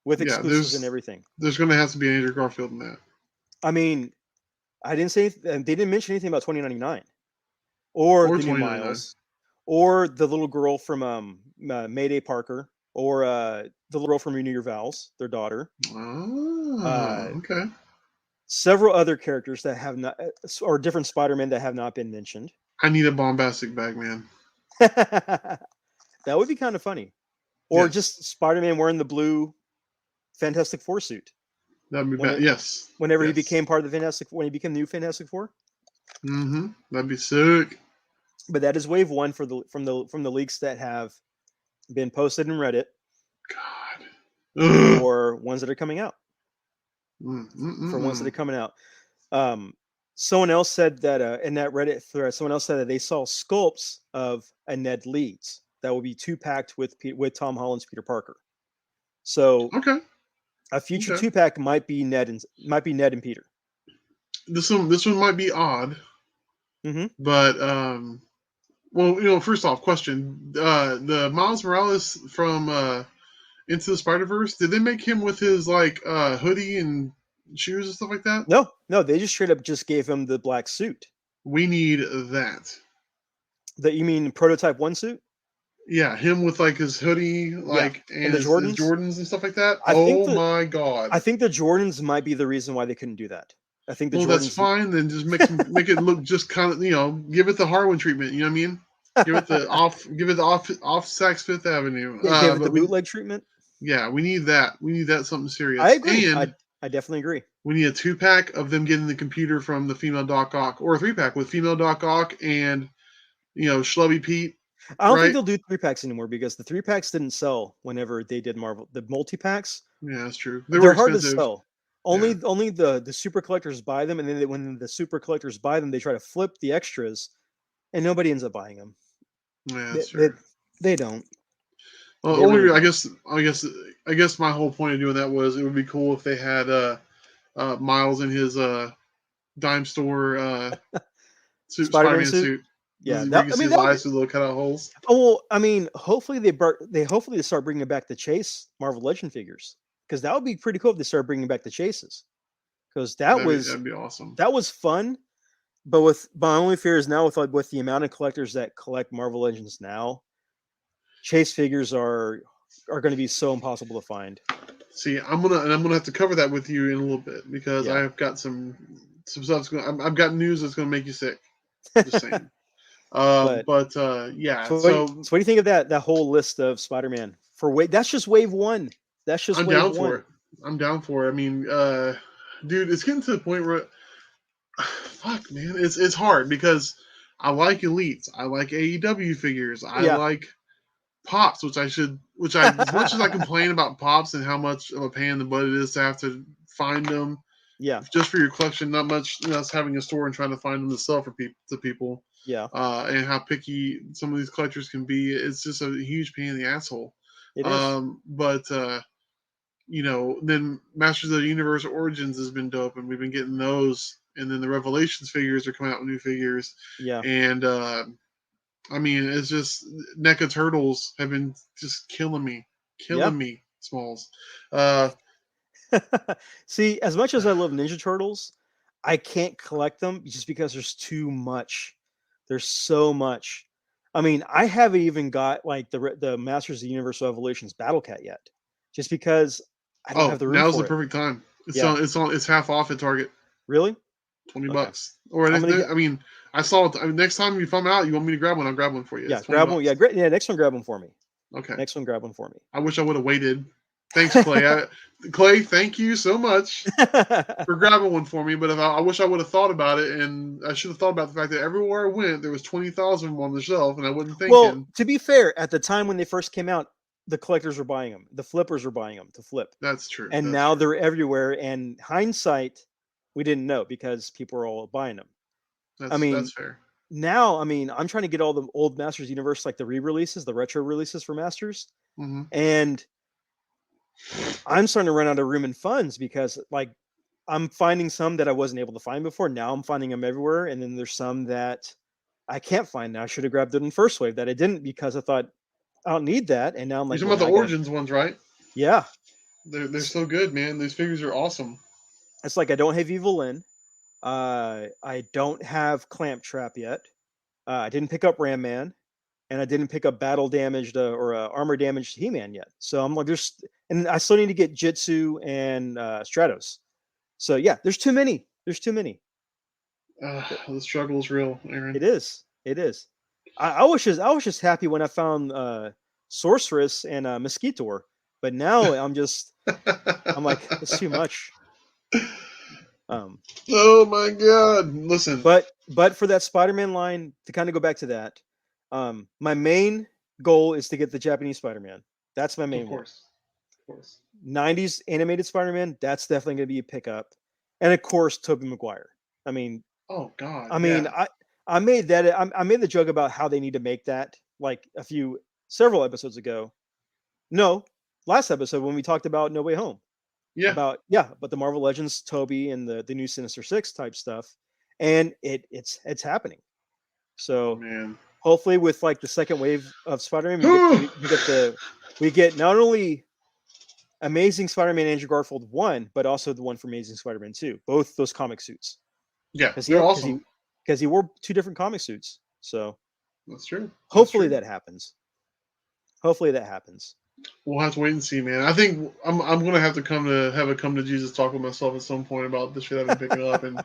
with exclusives and everything. There's going to have to be Andrew Garfield in that. I mean, I didn't say they didn't mention anything about 2099 or the new Miles or the little girl from Mayday Parker or the little girl from Renew Your Vows, their daughter. Oh, okay. Several other characters that have not, or different Spider-Man that have not been mentioned. I need a bombastic bag, man. That would be kind of funny. Or just Spider-Man wearing the blue Fantastic Four suit. That'd be bad. Yes. Whenever he Yes. became part of the Fantastic, when he became the new Fantastic Four. Mm-hmm. That'd be sick. But that is wave one from the leaks that have been posted in Reddit God. Ugh. for ones that are coming out. For ones that are coming out. Someone else said that in that Reddit thread, someone else said that they saw sculpts of a Ned Leeds that will be 2-packed with Tom Holland's Peter Parker. So Okay. a future 2-pack might be Ned and Peter. This one might be odd. Mm-hmm. But well, first off, question: the Miles Morales from Into the Spider-Verse, did they make him with his like hoodie and shoes and stuff like that? No, they just straight up just gave him the black suit. We need that. That you mean prototype 1 suit? Yeah, him with like his hoodie, like and the his Jordans and stuff like that. My god! I think the Jordans might be the reason why they couldn't do that. I think the Jordans. That's fine. Then just make it look just kind of give it the Harwin treatment. You know what I mean? Give it the off Saks Fifth Avenue. Yeah, give it the bootleg treatment. Yeah, we need that. We need that something serious. I agree. And I definitely agree. We need a 2-pack of them getting the computer from the female Doc Ock, or a 3-pack with female Doc Ock and Schlubby Pete. I don't think they'll do 3-packs anymore because the 3-packs didn't sell whenever they did Marvel. The multi-packs. Yeah, that's true. They're hard to sell. Only the super collectors buy them, and then when the super collectors buy them, they try to flip the extras, and nobody ends up buying them. Yeah, that's true. They don't. Well, I guess my whole point of doing that was it would be cool if they had Miles in his dime store Spider-Man suit. Yeah, his eyes with little cutout holes. Oh, well, I mean, hopefully they start bringing back the Chase Marvel Legend figures, because that would be pretty cool if they start bringing back the Chases, because that'd be awesome. That was fun, but my only fear is now with the amount of collectors that collect Marvel Legends now, Chase figures are going to be so impossible to find. See, I'm gonna have to cover that with you in a little bit, because I've got some stuff. I've got news that's going to make you sick. Just saying. Yeah. So what do you think of that whole list of Spider-Man that's just wave one. I'm down for it. I'm down for it. I mean, dude, it's getting to the point where fuck, man, it's hard because I like Elites, I like AEW figures, I like Pops, which as much as I complain about Pops and how much of a pain in the butt it is to have to find them. Yeah. Just for your collection, not much us having a store and trying to find them to sell to people. Yeah. And how picky some of these collectors can be. It's just a huge pain in the asshole. It is. But then Masters of the Universe Origins has been dope, and we've been getting those. And then the Revelations figures are coming out with new figures. Yeah. And I mean, it's just NECA Turtles have been just killing me, Smalls. See, as much as I love Ninja Turtles, I can't collect them just because there's too much. There's so much. I mean, I haven't even got like the Masters of the Universe Revelations Battle Cat yet, just because I don't have the room for it. Now's the perfect time. It's half off at Target. Really? $20. Or I mean, I saw it. Next time if I'm out, you want me to grab one? I'll grab one for you. Yeah, grab one. Yeah, great. Yeah, next one, grab one for me. Okay. Next one, grab one for me. I wish I would have waited. Thanks, Clay. Clay, thank you so much for grabbing one for me. But I wish I would have thought about it, and I should have thought about the fact that everywhere I went, there was 20,000 on the shelf, and I wasn't thinking. Well, to be fair, at the time when they first came out, the collectors were buying them. The flippers were buying them to flip. That's true. And now they're everywhere. And hindsight, we didn't know because people were all buying them. That's fair. Now, I mean, I'm trying to get all the old Masters Universe, like the re-releases, the retro releases for Masters, and I'm starting to run out of room and funds because, like, I'm finding some that I wasn't able to find before. Now I'm finding them everywhere, and then there's some that I can't find now. I should have grabbed it in first wave that I didn't because I thought I don't need that, and now I'm like, you're talking about the Origins ones, right? Yeah, they're so good, man. These figures are awesome. It's like I don't have Evil Lynn. I don't have Clamp Trap yet. I didn't pick up Ram Man, and I didn't pick up battle damaged or armor damaged He-Man yet. So I'm like, and I still need to get Jitsu and Stratos. So yeah, there's too many. There's too many. The struggle is real, Aaron. It is. It is. I was just happy when I found Sorceress and Mosquitor, but now I'm like, it's too much. Oh my God! Listen, but for that Spider-Man line, to kind of go back to that, my main goal is to get the Japanese Spider-Man. That's my main of one. course. 90s animated Spider-Man, that's definitely going to be a pickup. And of course, Tobey Maguire. I mean, Oh God! I mean, yeah. I made that. I made the joke about how they need to make that like several episodes ago. No, last episode when we talked about No Way Home. Yeah. But the Marvel Legends, Toby, and the new Sinister Six type stuff, and it's happening. So Man. hopefully, with like the second wave of Spider-Man, we get not only Amazing Spider-Man Andrew Garfield 1, but also the one for Amazing Spider-Man 2. Both those comic suits. Yeah, Because they're awesome. he wore two different comic suits. So That's true. hopefully that happens. Hopefully that happens. We'll have to wait and see, man. I think I'm gonna have to come to Jesus talk with myself at some point about the shit I've been picking up and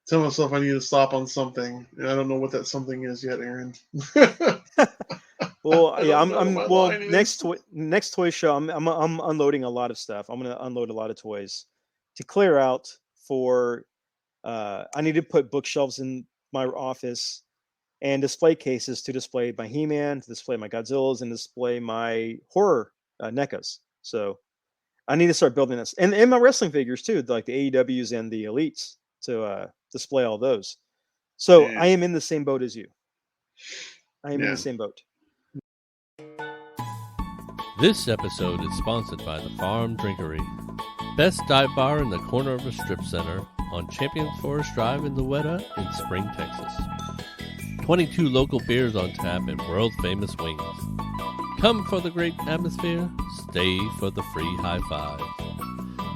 tell myself I need to stop on something. And I don't know what that something is yet, Aaron. Well, yeah, I'm next toy show. I'm unloading a lot of stuff. I'm gonna unload a lot of toys to clear out for. I need to put bookshelves in my office and display cases to display my He-Man, to display my Godzillas, and display my horror NECAs. So I need to start building this, and my wrestling figures too, like the AEWs and the Elites, to display all those. So Man. I am in the same boat as you. I am in Yeah. the same boat. This episode is sponsored by the Farm Drinkery, best dive bar in the corner of a strip center on Champions Forest Drive in Louetta in Spring, Texas. 22 local beers on tap and world-famous wings. Come for the great atmosphere, stay for the free high fives.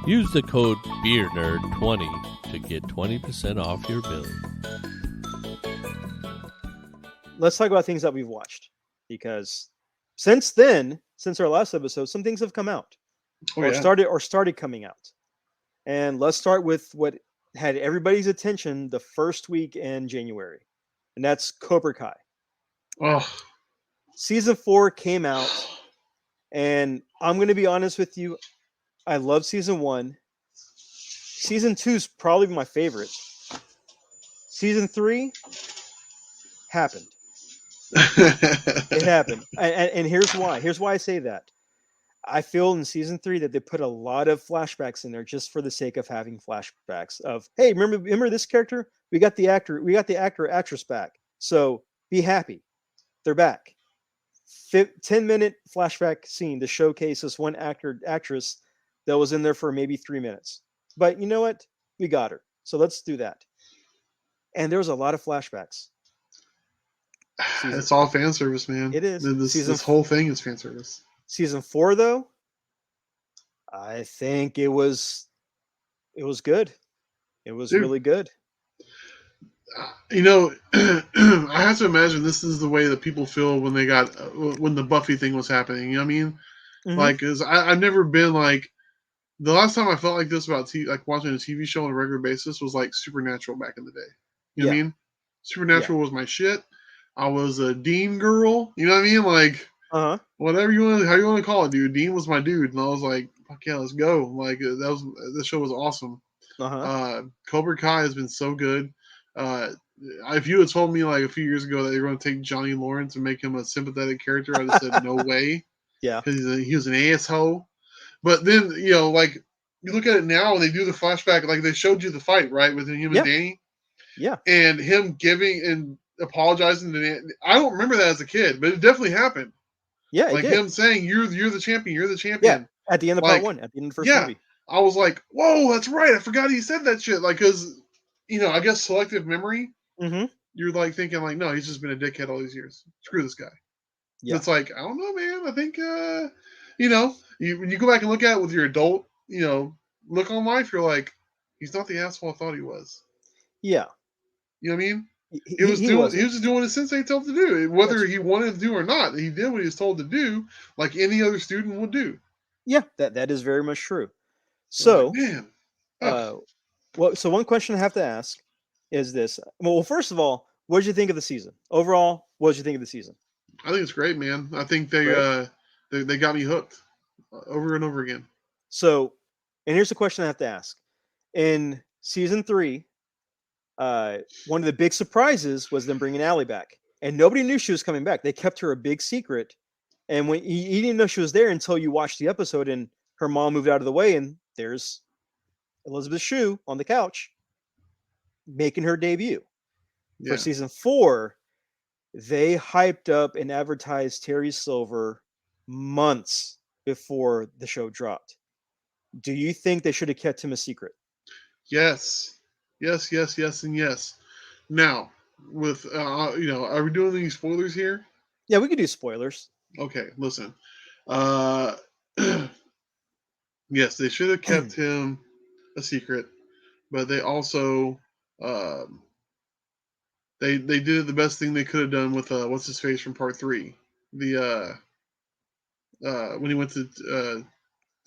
Use the code BeerNerd20 to get 20% off your bill. Let's talk about things that we've watched, because since our last episode, some things have come out started coming out. And let's start with what had everybody's attention the first week in January, and that's Cobra Kai. Oh. Season 4 came out, and I'm going to be honest with you, I love season 1. Season 2 is probably my favorite. Season 3 happened. It happened. And here's why. Here's why I say that. I feel in season 3 that they put a lot of flashbacks in there just for the sake of having flashbacks of, hey, remember this character? We got the actress back. So be happy. They're back. 10-minute flashback scene to showcase this one actress that was in there for maybe 3 minutes. But you know what? We got her. So let's do that. And there was a lot of flashbacks. It's all fan service, man. It is. This whole thing is fan service. Season 4, though, I think it was good. It was really good. You know, I have to imagine this is the way that people feel when when the Buffy thing was happening. You know what I mean? Mm-hmm. Like, cause I've never been like, the last time I felt like this about like watching a TV show on a regular basis was like Supernatural back in the day. You know what I mean? Supernatural was my shit. I was a Dean girl. You know what I mean? Like, whatever how you want to call it, dude. Dean was my dude, and I was like, fuck yeah, let's go. Like, this show was awesome. Cobra Kai has been so good. If you had told me like a few years ago that they were going to take Johnny Lawrence and make him a sympathetic character, I'd have said no way. Yeah, because he was an asshole. But then, you know, like, you look at it now and they do the flashback, like they showed you the fight, right, with him and Danny. Yeah. And him giving and apologizing to Danny. I don't remember that as a kid, but it definitely happened. Yeah, like him saying, "You're the champion. You're the champion." Yeah, at the end of part 1, at the end of the first movie. I was like, "Whoa, that's right. I forgot he said that shit." Like, because, you know, I guess selective memory. Mm-hmm. You're like thinking, like, no, he's just been a dickhead all these years. Screw this guy. Yeah. It's like, I don't know, man. I think, you know, when you go back and look at it with your adult, you know, look on life, you're like, he's not the asshole I thought he was. Yeah. You know what I mean? He was just doing what his sensei told him to do. Whether he wanted to do or not, he did what he was told to do, like any other student would do. Yeah, that is very much true. So, like, man. So one question I have to ask is this. Well, first of all, what did you think of the season? Overall, what did you think of the season? I think it's great, man. I think they got me hooked over and over again. So, and here's the question I have to ask. In season 3, one of the big surprises was them bringing Allie back, and nobody knew she was coming back. They kept her a big secret, and when you didn't know she was there until you watched the episode, and her mom moved out of the way, and there's Elizabeth Shue on the couch making her debut. For season 4, they hyped up and advertised Terry Silver months before the show dropped. Do you think they should have kept him a secret? Yes, and yes. Now, with are we doing any spoilers here? Yeah, we could do spoilers. Okay, listen. Yes, they should have kept him a secret, but they also they did the best thing they could have done with what's his face from part 3, the when he went to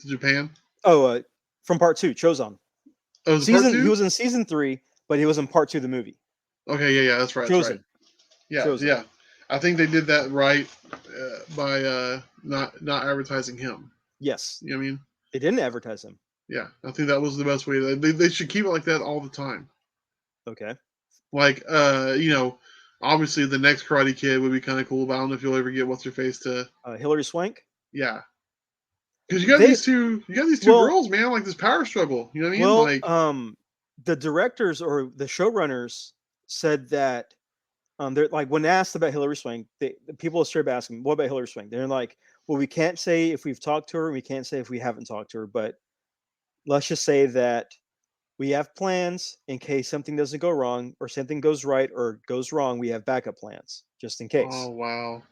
Japan. Oh, from part 2, Chozon. Oh, was it part 2? He was in season 3, but he was in part 2 of the movie. Okay, yeah, that's right. Chosen. That's right. Yeah. I think they did that right by not advertising him. Yes. You know what I mean? They didn't advertise him. Yeah, I think that was the best way. They should keep it like that all the time. Okay. Like, obviously the next Karate Kid would be kind of cool, but I don't know if you'll ever get what's her face to Hilary Swank. Yeah, because you got these two girls, man, like this power struggle. You know what I mean? Well, the directors or the showrunners said that they're like, when asked about Hilary Swank, the people started asking, "What about Hilary Swank?" They're like, "Well, we can't say if we've talked to her, we can't say if we haven't talked to her, but let's just say that we have plans in case something doesn't go wrong, or something goes right or goes wrong. We have backup plans just in case." Oh wow!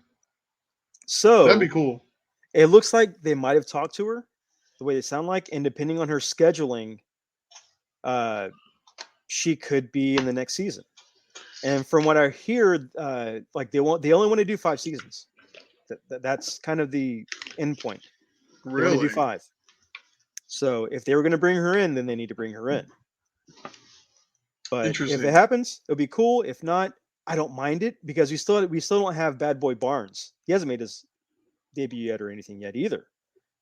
So that'd be cool. It looks like they might have talked to her, the way they sound like, and depending on her scheduling, she could be in the next season. And from what I hear, like they only want to do 5 seasons. That's kind of the end point. Really? They want to do 5. So if they were going to bring her in, then they need to bring her in. But if it happens, it'll be cool. If not, I don't mind it, because we still don't have Bad Boy Barnes. He hasn't made his debut yet or anything yet either.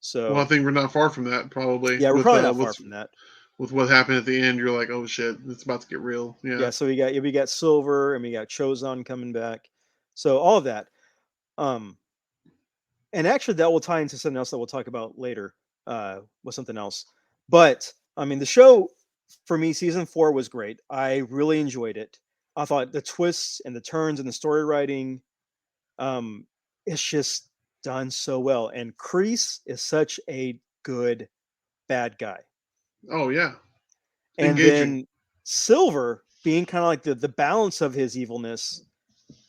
So I think we're not far from that, probably. Yeah, we're probably not far from that. With what happened at the end, you're like, oh shit, it's about to get real. Yeah. So we got Silver, and we got Chozon coming back. So all of that. And actually that will tie into something else that we'll talk about later, with something else. But I mean, the show for me, season 4 was great. I really enjoyed it. I thought the twists and the turns and the story writing, it's just done so well. And Kreese is such a good bad guy. Oh yeah. And then Silver being kind of like the balance of his evilness,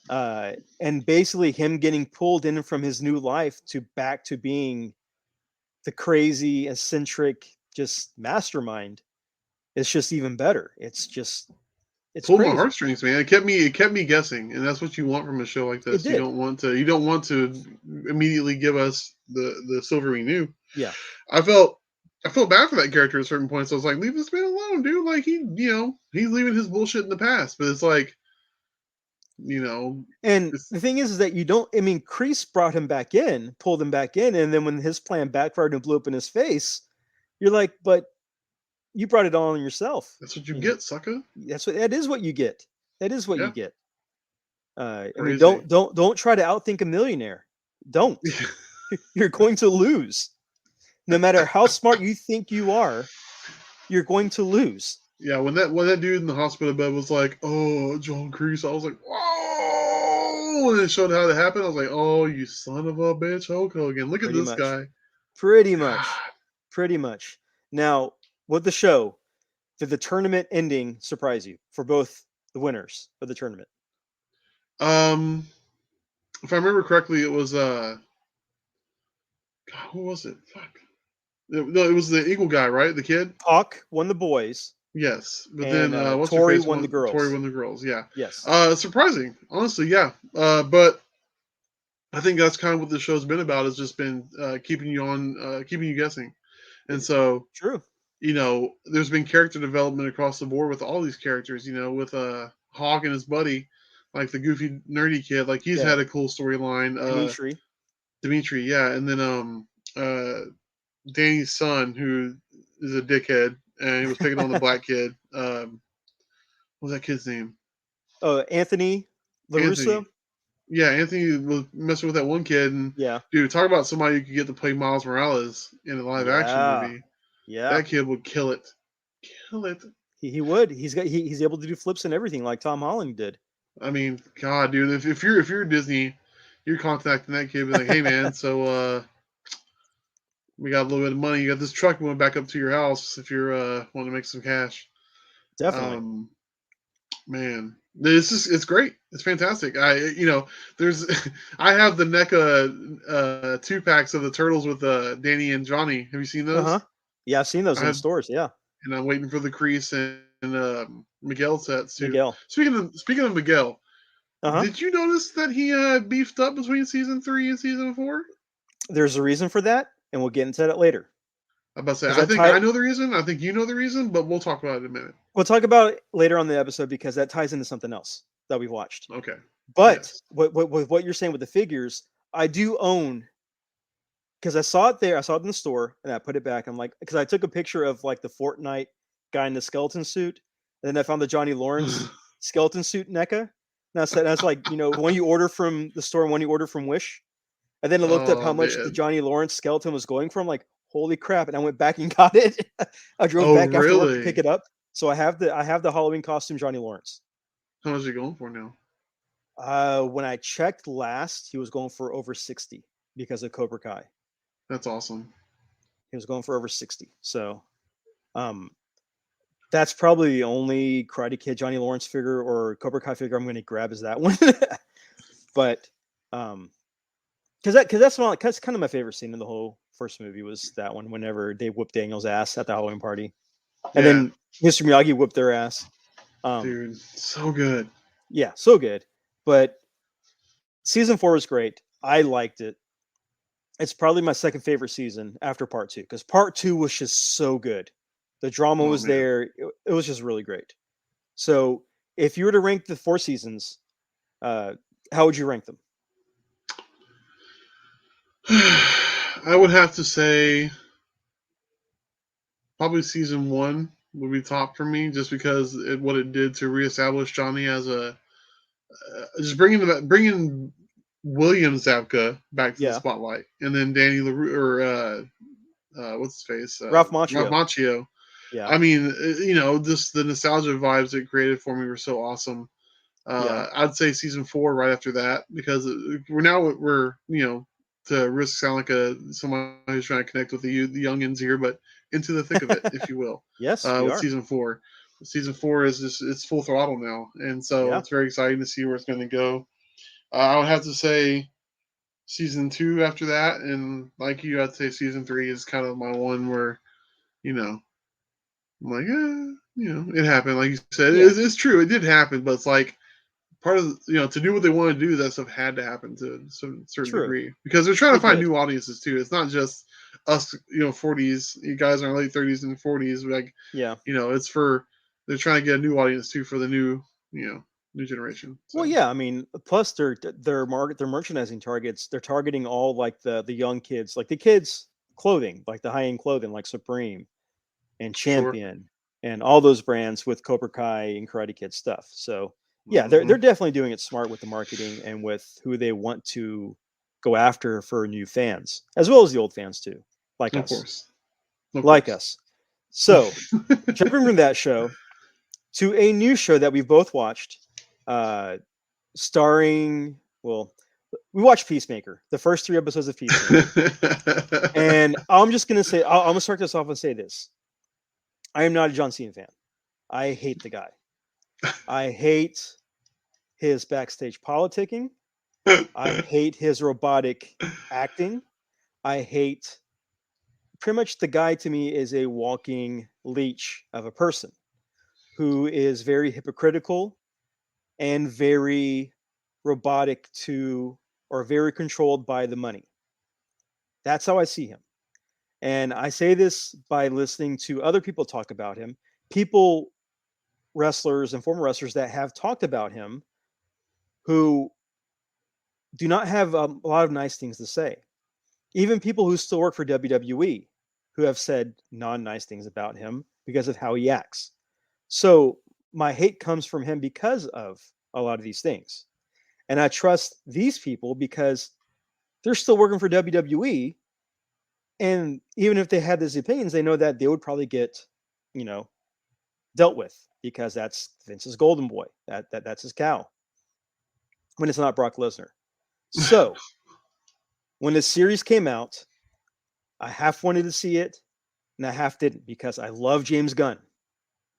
and basically him getting pulled in from his new life back to being the crazy, eccentric, just mastermind. It's just even better. It's pulled my heartstrings, man. It kept me guessing, and that's what you want from a show like this. You don't want to immediately give us the Silver we knew. Yeah. I felt bad for that character at certain points. I was like, leave this man alone, dude. Like he's leaving his bullshit in the past. But it's like, And the thing is that Kreese brought him back in, pulled him back in, and then when his plan backfired and blew up in his face, you're like, but you brought it on yourself. That's what you get, sucker. That is what you get. That is what you get. I mean, don't try to outthink a millionaire. Don't. You're going to lose. No matter how smart you think you are, you're going to lose. Yeah, when that dude in the hospital bed was like, "Oh, John Kreese," I was like, "Whoa!" And it showed how it happened. I was like, "Oh, you son of a bitch, Hulk Hogan! Look at this guy." Pretty much. Now, with the show, did the tournament ending surprise you for both the winners of the tournament? If I remember correctly, it was God, who was it? Fuck. No, it was the Eagle guy, right? The kid. Hawk won the boys. Yes, but then Tori won the girls. Tori won the girls. Yeah. Yes. Surprising, honestly. Yeah. But I think that's kind of what the show's been about. Has just been keeping you guessing, and so true. There's been character development across the board with all these characters. With Hawk and his buddy, like the goofy nerdy kid, like he's had a cool storyline. Dimitri, yeah, and then Danny's son, who is a dickhead, and he was picking on the black kid. What was that kid's name? Anthony LaRusso. Anthony. Yeah, Anthony was messing with that one kid, and Yeah. dude, talk about somebody you could get to play Miles Morales in a live action movie. Yeah. That kid would kill it. Kill it. He would. He's able to do flips and everything like Tom Holland did. I mean, God, dude, if you're Disney, you're contacting that kid, be like, hey man, so we got a little bit of money. You got this truck going back up to your house if you're wanting to make some cash. Definitely. Man, it's great. It's fantastic. There's I have the NECA 2-packs of the Turtles with Danny and Johnny. Have you seen those? Yeah, I've seen those in the stores. Yeah. And I'm waiting for the Crease and Miguel sets too. Miguel. Speaking of Miguel, did you notice that he beefed up between season 3 and season 4? There's a reason for that, and we'll get into that later. I'm about to say, I think I know the reason. I think you know the reason, but we'll talk about it in a minute. We'll talk about it later on in the episode because that ties into something else that we watched. Okay. But what you're saying with the figures, I do own, because I saw it there. I saw it in the store, and I put it back. I'm like, because I took a picture of like the Fortnite guy in the skeleton suit, and then I found the Johnny Lawrence skeleton suit NECA. And that's like, one you order from the store and one you order from Wish. And then I looked up how much the Johnny Lawrence skeleton was going for. I'm like, holy crap. And I went back and got it. I drove back after work to pick it up. So I have the Halloween costume Johnny Lawrence. How much is he going for now? When I checked last, he was going for over 60 because of Cobra Kai. That's awesome. He was going for over 60. So that's probably the only Karate Kid Johnny Lawrence figure or Cobra Kai figure I'm going to grab is that one. But because that's kind of my favorite scene in the whole first movie was that one, whenever they whooped Daniel's ass at the Halloween party. And then Mr. Miyagi whipped their ass. Dude, so good. Yeah, so good. But season 4 was great. I liked it. It's probably my second favorite season after part 2, because part 2 was just so good. The drama was there. It was just really great. So if you were to rank the 4 seasons, how would you rank them? I would have to say probably season 1 would be top for me, just because what it did to reestablish Johnny as a just bringing William Zabka back to the spotlight, and then Danny LaRue or what's his face, Ralph Macchio. Ralph Macchio. Yeah, I mean, just the nostalgia vibes it created for me were so awesome. I'd say season 4 right after that, because we're to risk sound like someone who's trying to connect with the youngins here, but into the thick of it, if you will. Yes, with season 4. Season 4 is just, it's full throttle now, and so it's very exciting to see where it's going to go. I would have to say season 2 after that, and like you, I'd say season 3 is kind of my one where, I'm like, it happened. Like you said, it's true, it did happen, but it's like part of to do what they want to do, that stuff had to happen to some certain degree, because they're trying to find new audiences too. It's not just us, 40s, you guys in our late 30s and 40s, like it's for, they're trying to get a new audience too for the new new generation. So. Well, yeah, I mean, plus their merchandising targets, they're targeting all like the young kids, like the kids clothing, like the high-end clothing, like Supreme and Champion and all those brands with Cobra Kai and Karate Kid stuff. So yeah, they're definitely doing it smart with the marketing and with who they want to go after for new fans, as well as the old fans too, like us. Of course. So jumping from that show to a new show that we've both watched, starring, we watched Peacemaker, the first 3 episodes of Peacemaker. And I'm just going to say, I'm going to start this off and say this. I am not a John Cena fan. I hate the guy. I hate his backstage politicking. I hate his robotic acting. I hate pretty much the guy. To me, is a walking leech of a person who is very hypocritical and very robotic or very controlled by the money. That's how I see him. And I say this by listening to other people talk about him, wrestlers and former wrestlers that have talked about him, who do not have a lot of nice things to say. Even people who still work for WWE, who have said non-nice things about him, because of how he acts. So my hate comes from him because of a lot of these things. And I trust these people because they're still working for WWE. And even if they had these opinions, they know that they would probably get, dealt with because that's Vince's golden boy. That's his cow. When it's not Brock Lesnar. So when the series came out, I half wanted to see it and I half didn't because I love James Gunn.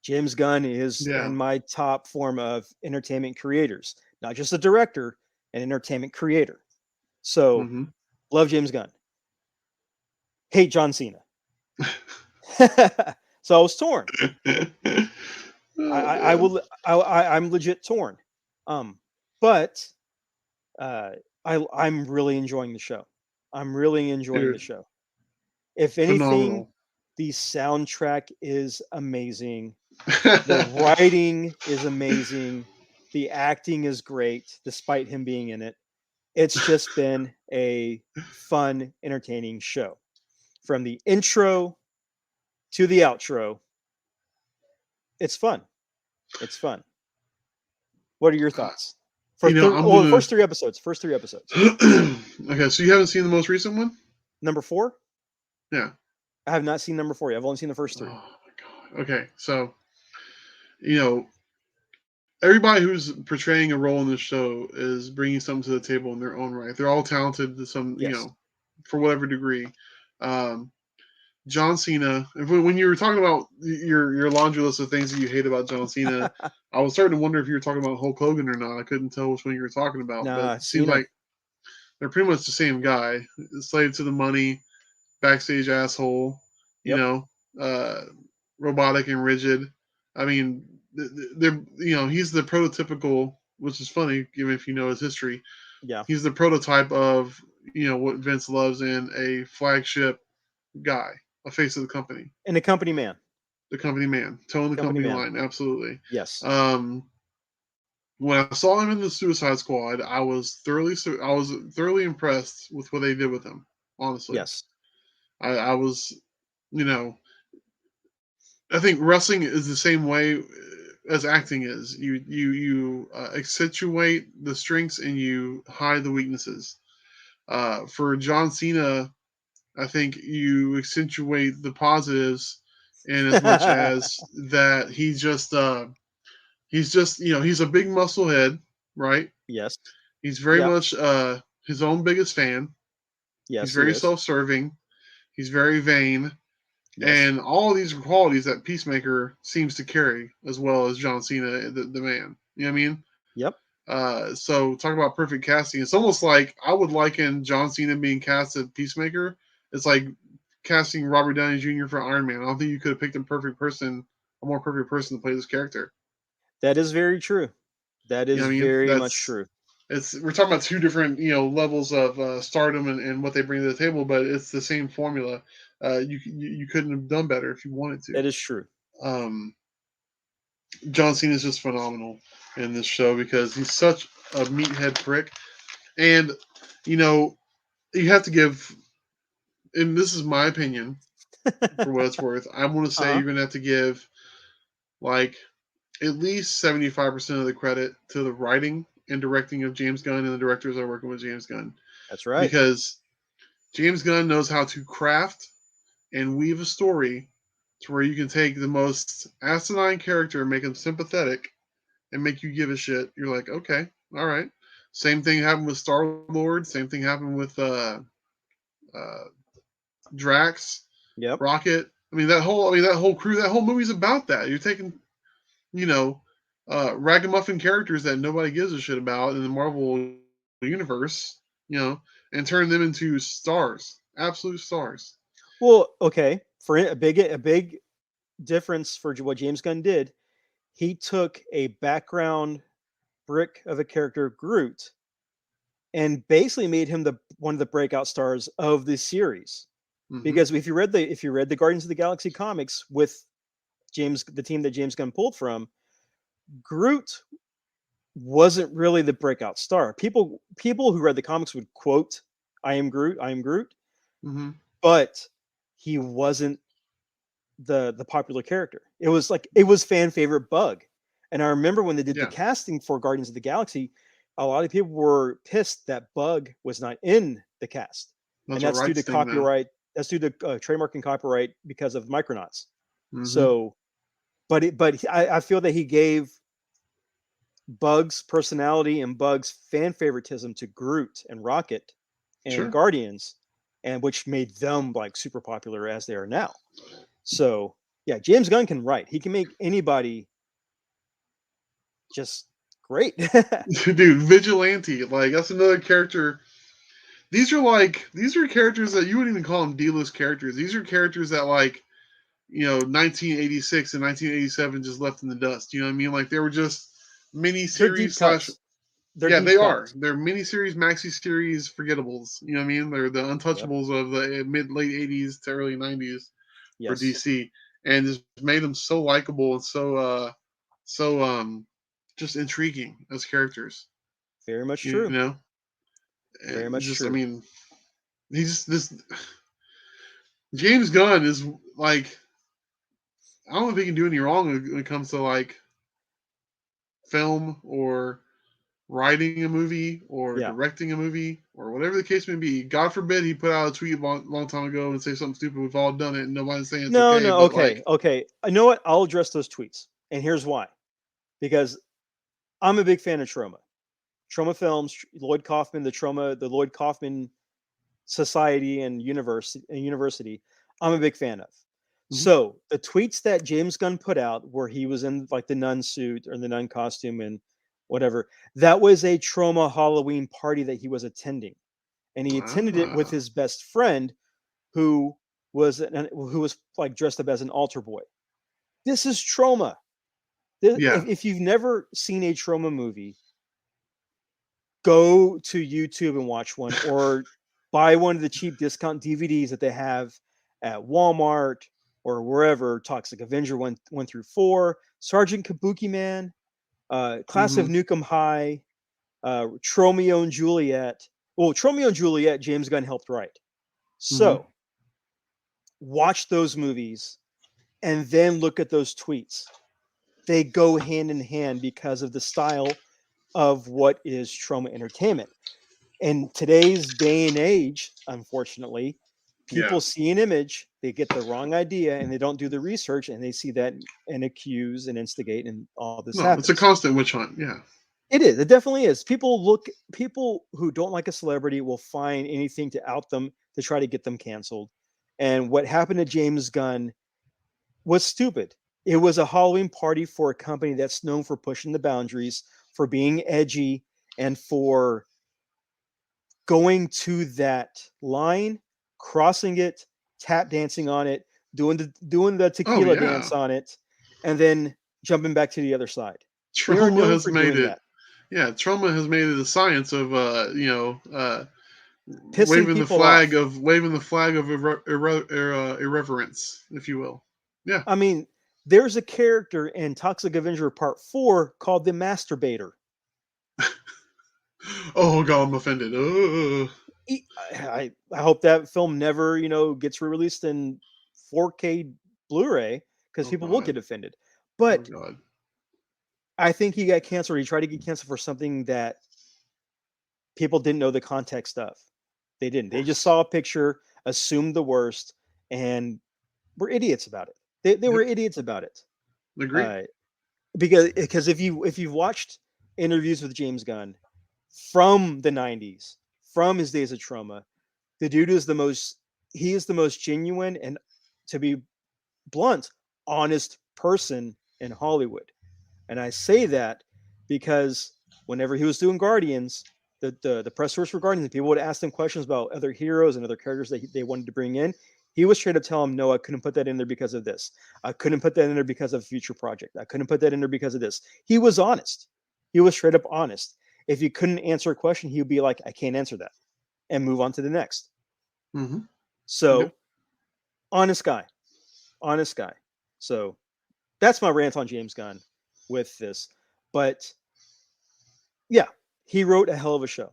James Gunn is in my top form of entertainment creators, not just a director, an entertainment creator. So love James Gunn. Hate John Cena. So I was torn. I'm legit torn. But I'm really enjoying the show. I'm really enjoying the show. If anything, phenomenal. The soundtrack is amazing. The writing is amazing. The acting is great, despite him being in it. It's just been a fun, entertaining show. From the intro to the outro, it's fun. It's fun. What are your thoughts? First three episodes. Okay, so you haven't seen the most recent one? Number 4? Yeah. I have not seen number 4 yet. I've only seen the first 3. Oh my god. Okay, so everybody who's portraying a role in this show is bringing something to the table in their own right. They're all talented to some, for whatever degree. John Cena. When you were talking about your laundry list of things that you hate about John Cena, I was starting to wonder if you were talking about Hulk Hogan or not. I couldn't tell which one you were talking about. Nah, but it seems like they're pretty much the same guy. Slave to the money, backstage asshole. Robotic and rigid. I mean, they're he's the prototypical, which is funny given if you know his history. Yeah, he's the prototype of what Vince loves in a flagship guy, a face of the company, and a company man. The company man, towing the company line, absolutely. Yes. When I saw him in the Suicide Squad, I was thoroughly impressed with what they did with him. Honestly, yes. I was, I think wrestling is the same way as acting is. You accentuate the strengths and you hide the weaknesses. For John Cena, I think you accentuate the positives, in as much as that he's just he's a big muscle head, right? Yes. He's very much his own biggest fan. Yes. He's very self-serving. He's very vain. Yes. And all of these qualities that Peacemaker seems to carry, as well as John Cena, the man. You know what I mean? Yep. So talk about perfect casting. It's almost like I would liken John Cena being cast as Peacemaker. It's like casting Robert Downey Jr. for Iron Man. I don't think you could have picked a more perfect person to play this character. That is very true. That is very much true. We're talking about two different levels of stardom and what they bring to the table, but it's the same formula. You couldn't have done better if you wanted to. That is true. John Cena is just phenomenal in this show because he's such a meathead prick, and you have to give. And this is my opinion, for what it's worth. I'm going to say you're going to have to give, like, at least 75% of the credit to the writing and directing of James Gunn and the directors that are working with James Gunn. That's right. Because James Gunn knows how to craft and weave a story to where you can take the most asinine character and make him sympathetic and make you give a shit. You're like, okay, all right. Same thing happened with Star-Lord. Same thing happened with Drax, Rocket. I mean that whole crew, that whole movie's about that. You're taking, ragamuffin characters that nobody gives a shit about in the Marvel universe, and turn them into stars, absolute stars. Well, okay, for a big difference for what James Gunn did, he took a background brick of a character, Groot, and basically made him one of the breakout stars of the series. Mm-hmm. Because if you read the Guardians of the Galaxy comics with the team that James Gunn pulled from, Groot wasn't really the breakout star. People who read the comics would quote, "I am Groot, I am Groot," but he wasn't the popular character. It was fan favorite Bug. And I remember when they did the Yeah. casting for Guardians of the Galaxy, a lot of people were pissed that Bug was not in the cast. That's And a that's due rights to thing now. copyright. That's due to trademark and copyright because of Micronauts. Mhm. So, I feel that he gave Bug's personality and Bug's fan favoritism to Groot and Rocket and Sure. Guardians, and which made them like super popular as they are now. So yeah, James Gunn can write. He can make anybody just great. Dude, Vigilante, like that's another character. These are characters that you wouldn't even call them D-list characters. These are characters that 1986 and 1987 just left in the dust. You know what I mean? Like they were just mini They're deep series slash. cuts. They're Yeah, deep they are. cuts. They're mini series, maxi series, forgettables. You know what I mean? They're the untouchables of the late 80s to early 90s for Yes, DC, and just made them so likable and so just intriguing as characters. very much You true. know, Very much just true. I mean, he's this James Gunn is like, I don't know if he can do any wrong when it comes to like film or writing a movie or Yeah. directing a movie or whatever the case may be. God forbid he put out a tweet a long time ago and say something stupid. We've all done it, and nobody's saying it's No, okay. no, But okay, okay. I know what? I'll address those tweets, and here's why. Because I'm a big fan of Troma. Troma Films, Lloyd Kaufman, the Lloyd Kaufman Society and University. I'm a big fan of. Mhm. So the tweets that James Gunn put out, where he was in like the nun suit or the nun costume and whatever, that was a Troma Halloween party that he was attending, and he attended it with his best friend, who was like dressed up as an altar boy. This is Troma. Yeah. If you've never seen a Troma movie, go to YouTube and watch one, or buy one of the cheap discount DVDs that they have at Walmart or wherever. Toxic Avenger 1 through 4, Sergeant Kabuki Man, Class of Nukem High, Tromeo and Juliet. Well, Tromeo and Juliet, James Gunn helped write. So watch those movies and then look at those tweets. They go hand in hand because of the style of what is Troma Entertainment. In today's day and age, unfortunately, people see an image, they get the wrong idea, and they don't do the research, and they see that and accuse and instigate, and all this happens. It's a constant witch hunt. Yeah. It is. It definitely is. People who don't like a celebrity will find anything to out them to try to get them canceled. And what happened to James Gunn was stupid. It was a Halloween party for a company that's known for pushing the boundaries, for being edgy, and for going to that line, crossing it, tap dancing on it, doing the tequila dance on it, and then jumping back to the other side. Troma has made it. Yeah, Troma has made it a science of waving the flag of irreverence, if you will. Yeah. I mean, there's a character in Toxic Avenger Part 4 called the Masturbator. Oh God, I'm offended. I hope that film never, gets released in 4K Blu-ray, because people will get offended. But I think he got canceled. He tried to get canceled for something that people didn't know the context of. They didn't. They just saw a picture, assumed the worst, and were idiots about it. They were idiots about it. Agreed. Because if you've watched interviews with James Gunn from the 90s, from his days of Troma, the dude is the most genuine and, to be blunt, honest person in Hollywood. And I say that because whenever he was doing Guardians, the press tours for Guardians, people would ask him questions about other heroes and other characters that they wanted to bring in. He was straight up telling them, no, I couldn't put that in there because of this. I couldn't put that in there because of a future project. I couldn't put that in there because of this. He was honest. He was straight up honest. If you couldn't answer a question, he would be like, I can't answer that, and move on to the next. So, honest guy. So that's my rant on James Gunn with this. But yeah, he wrote a hell of a show.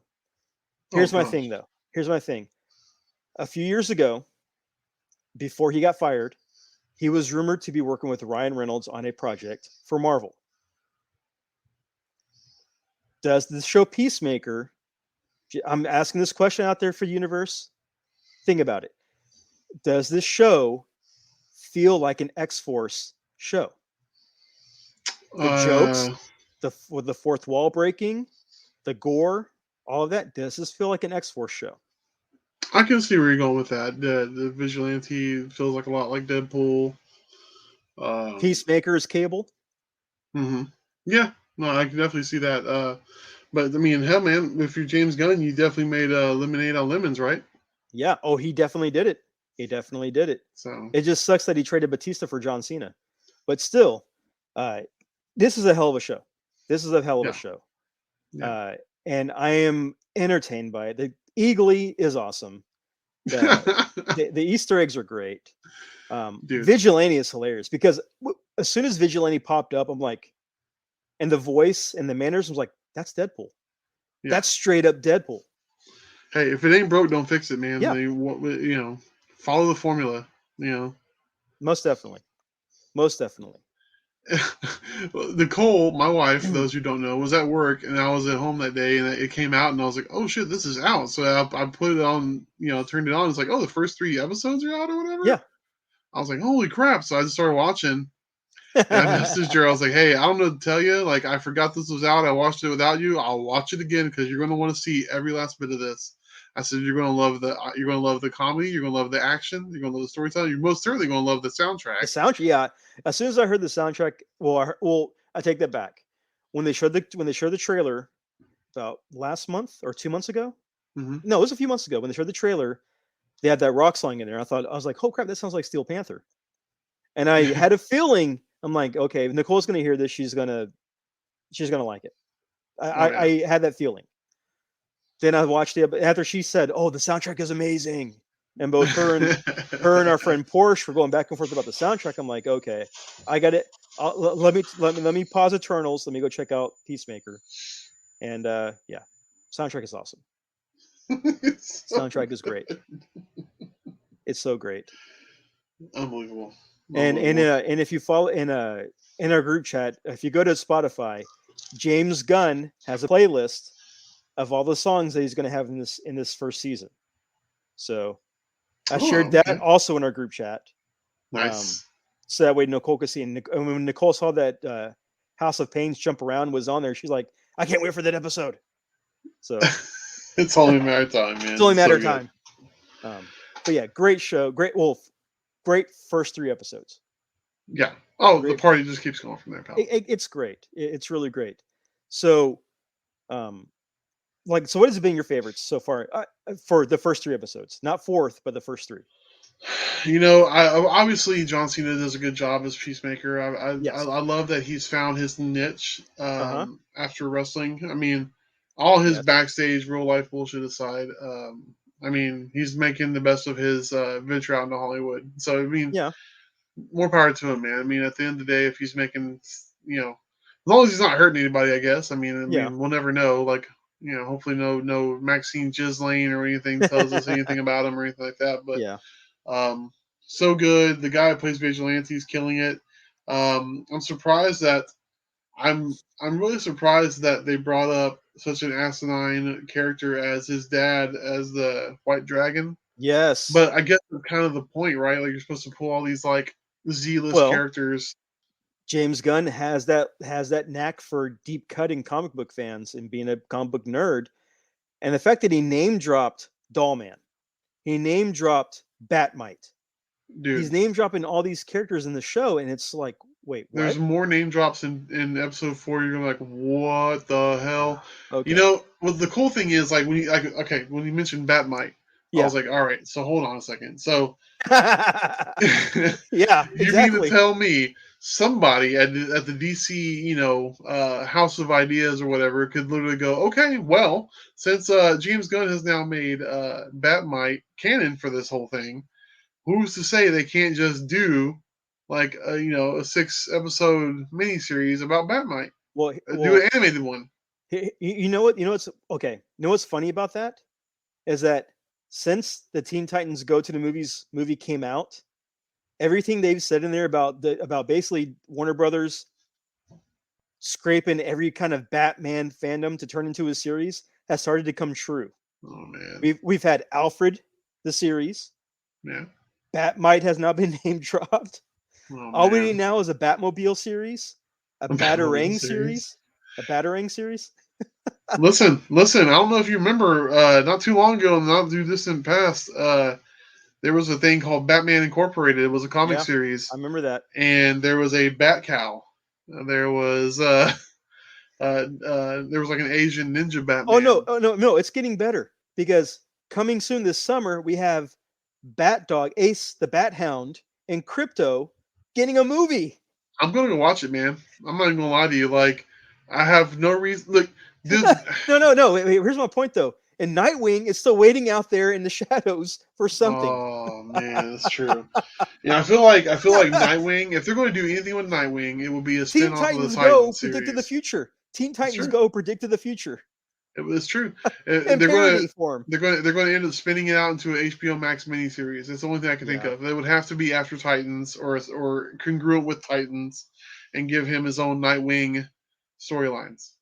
Here's my thing, though. Here's my thing. A few years ago, before he got fired, he was rumored to be working with Ryan Reynolds on a project for Marvel. Does the show Peacemaker, I'm asking this question out there for the universe, think about it. Does this show feel like an X-Force show? The jokes, with the fourth wall breaking, the gore, all of that, does this feel like an X-Force show? I can see where you're going with that. The vigilante feels like a lot like Deadpool. Peacemaker is Cable. Mm-hmm. Yeah, no, I can definitely see that. But I mean, hell, man, if you're James Gunn, you definitely made lemonade out of lemons, right? Yeah. Oh, he definitely did it. He definitely did it. So it just sucks that he traded Batista for John Cena, but still, this is a hell of a show. This is a hell of a show. Yeah. And I am entertained by it. The Eagly is awesome. The Easter eggs are great. Vigilante is hilarious because as soon as Vigilante popped up, I'm like, and the voice and the manners was like, that's Deadpool. Yeah. That's straight up Deadpool. Hey, if it ain't broke, don't fix it, man. Yeah. Follow the formula. Most definitely. Nicole, my wife, those who don't know, was at work, and I was at home that day, and it came out, and I was like, "Oh shit, this is out!" So I put it on, turned it on. It's like, "Oh, the first 3 episodes are out or whatever." Yeah. I was like, "Holy crap!" So I just started watching. And I messaged her. I was like, "Hey, I don't know what to tell you. Like, I forgot this was out. I watched it without you. I'll watch it again because you're going to want to see every last bit of this." I said, "You're going to love the comedy. You're going to love the action. You're going to love the storytelling. You're most certainly going to love the soundtrack." The soundtrack, yeah. As soon as I heard the soundtrack, I take that back. When they showed the trailer about last month or 2 months ago, no, it was a few months ago. When they showed the trailer, they had that rock song in there. I was like, "Oh crap, that sounds like Steel Panther." And I had a feeling. I'm like, okay, if Nicole's gonna hear this, she's gonna like it. I had that feeling. Then I watched it after she said, "Oh, the soundtrack is amazing," and both her and our friend Porsche were going back and forth about the soundtrack. I'm like, okay, I got it. Let me pause Eternals. Let me go check out Peacemaker, and soundtrack is awesome. Soundtrack is great. It's so great. Unbelievable. And if you follow in our group chat, if you go to Spotify, James Gunn has a playlist of all the songs that he's going to have in this first season. So I shared that also in our group chat. Nice. So that way Nicole could see. And when Nicole saw that House of Pains Jump Around was on there, she's like, "I can't wait for that episode." So it's only a matter of time, man. It's only a matter of time. But yeah, great show. Great first 3 episodes. Yeah. Oh, great. The party just keeps going from there, pal. It's great. It's really great. So, so what has been your favorites so far for the first 3 episodes? Not fourth, but the first 3. Obviously John Cena does a good job as Peacemaker. I love that he's found his niche after wrestling. I mean, all his backstage real life bullshit aside. I mean, he's making the best of his venture out into Hollywood. So, I mean, more power to him, man. I mean, at the end of the day, if he's making, as long as he's not hurting anybody, I guess. I mean, we'll never know. Like, hopefully no Maxine Ghislaine or anything tells us anything about him or anything like that. But so good. The guy who plays Vigilante is killing it. I'm surprised that I'm really surprised that they brought up such an asinine character as his dad as the White Dragon. Yes. But I guess that's kind of the point, right? Like, you're supposed to pull all these like Z-list characters. James Gunn has that knack for deep cutting comic book fans and being a comic book nerd. And the fact that he name dropped Dollman, he name dropped Batmite. Dude. He's name dropping all these characters in the show, and it's like, wait, what? There's more name drops in episode 4. You're like, what the hell? Okay. Well, the cool thing is, like, when you mentioned Batmite, I was like, all right, so hold on a second. So, yeah, exactly. You mean to tell me somebody at the DC, House of Ideas or whatever could literally go, okay, well, since James Gunn has now made Batmite canon for this whole thing, who's to say they can't just do like a 6-episode miniseries about Batmite? Well, do an animated one. You know what's okay. You know what's funny about that is that since the Teen Titans Go to the movie came out, everything they've said in there about basically Warner Brothers scraping every kind of Batman fandom to turn into a series has started to come true. Oh man. We've had Alfred the series. Yeah. Batmite has not been name dropped. Oh, All we man. need now is a Batmobile series, a Batarang series, a Batarang series. Listen. I don't know if you remember, not too long ago, not too distant past, there was a thing called Batman Incorporated. It was a comic series. I remember that. And there was a Bat Cow. There was like an Asian ninja Batman. Oh no! It's getting better because coming soon this summer we have Bat Dog, Ace the Bat Hound, and Crypto getting a movie. I'm gonna go watch it, man. I'm not even gonna lie to you. Like, I have no reason. Look, this... no. Wait, here's my point though. And Nightwing is still waiting out there in the shadows for something. Oh man, that's true. Yeah, I feel like Nightwing. If they're going to do anything with Nightwing, it will be a Teen spin-off Titans of the Go Titans series. predicted the future. Teen Titans Go predicted the future. It's true. In parody form. They're going to end up spinning it out into an HBO Max miniseries. That's the only thing I can think of. They would have to be after Titans or congruent with Titans, and give him his own Nightwing storylines.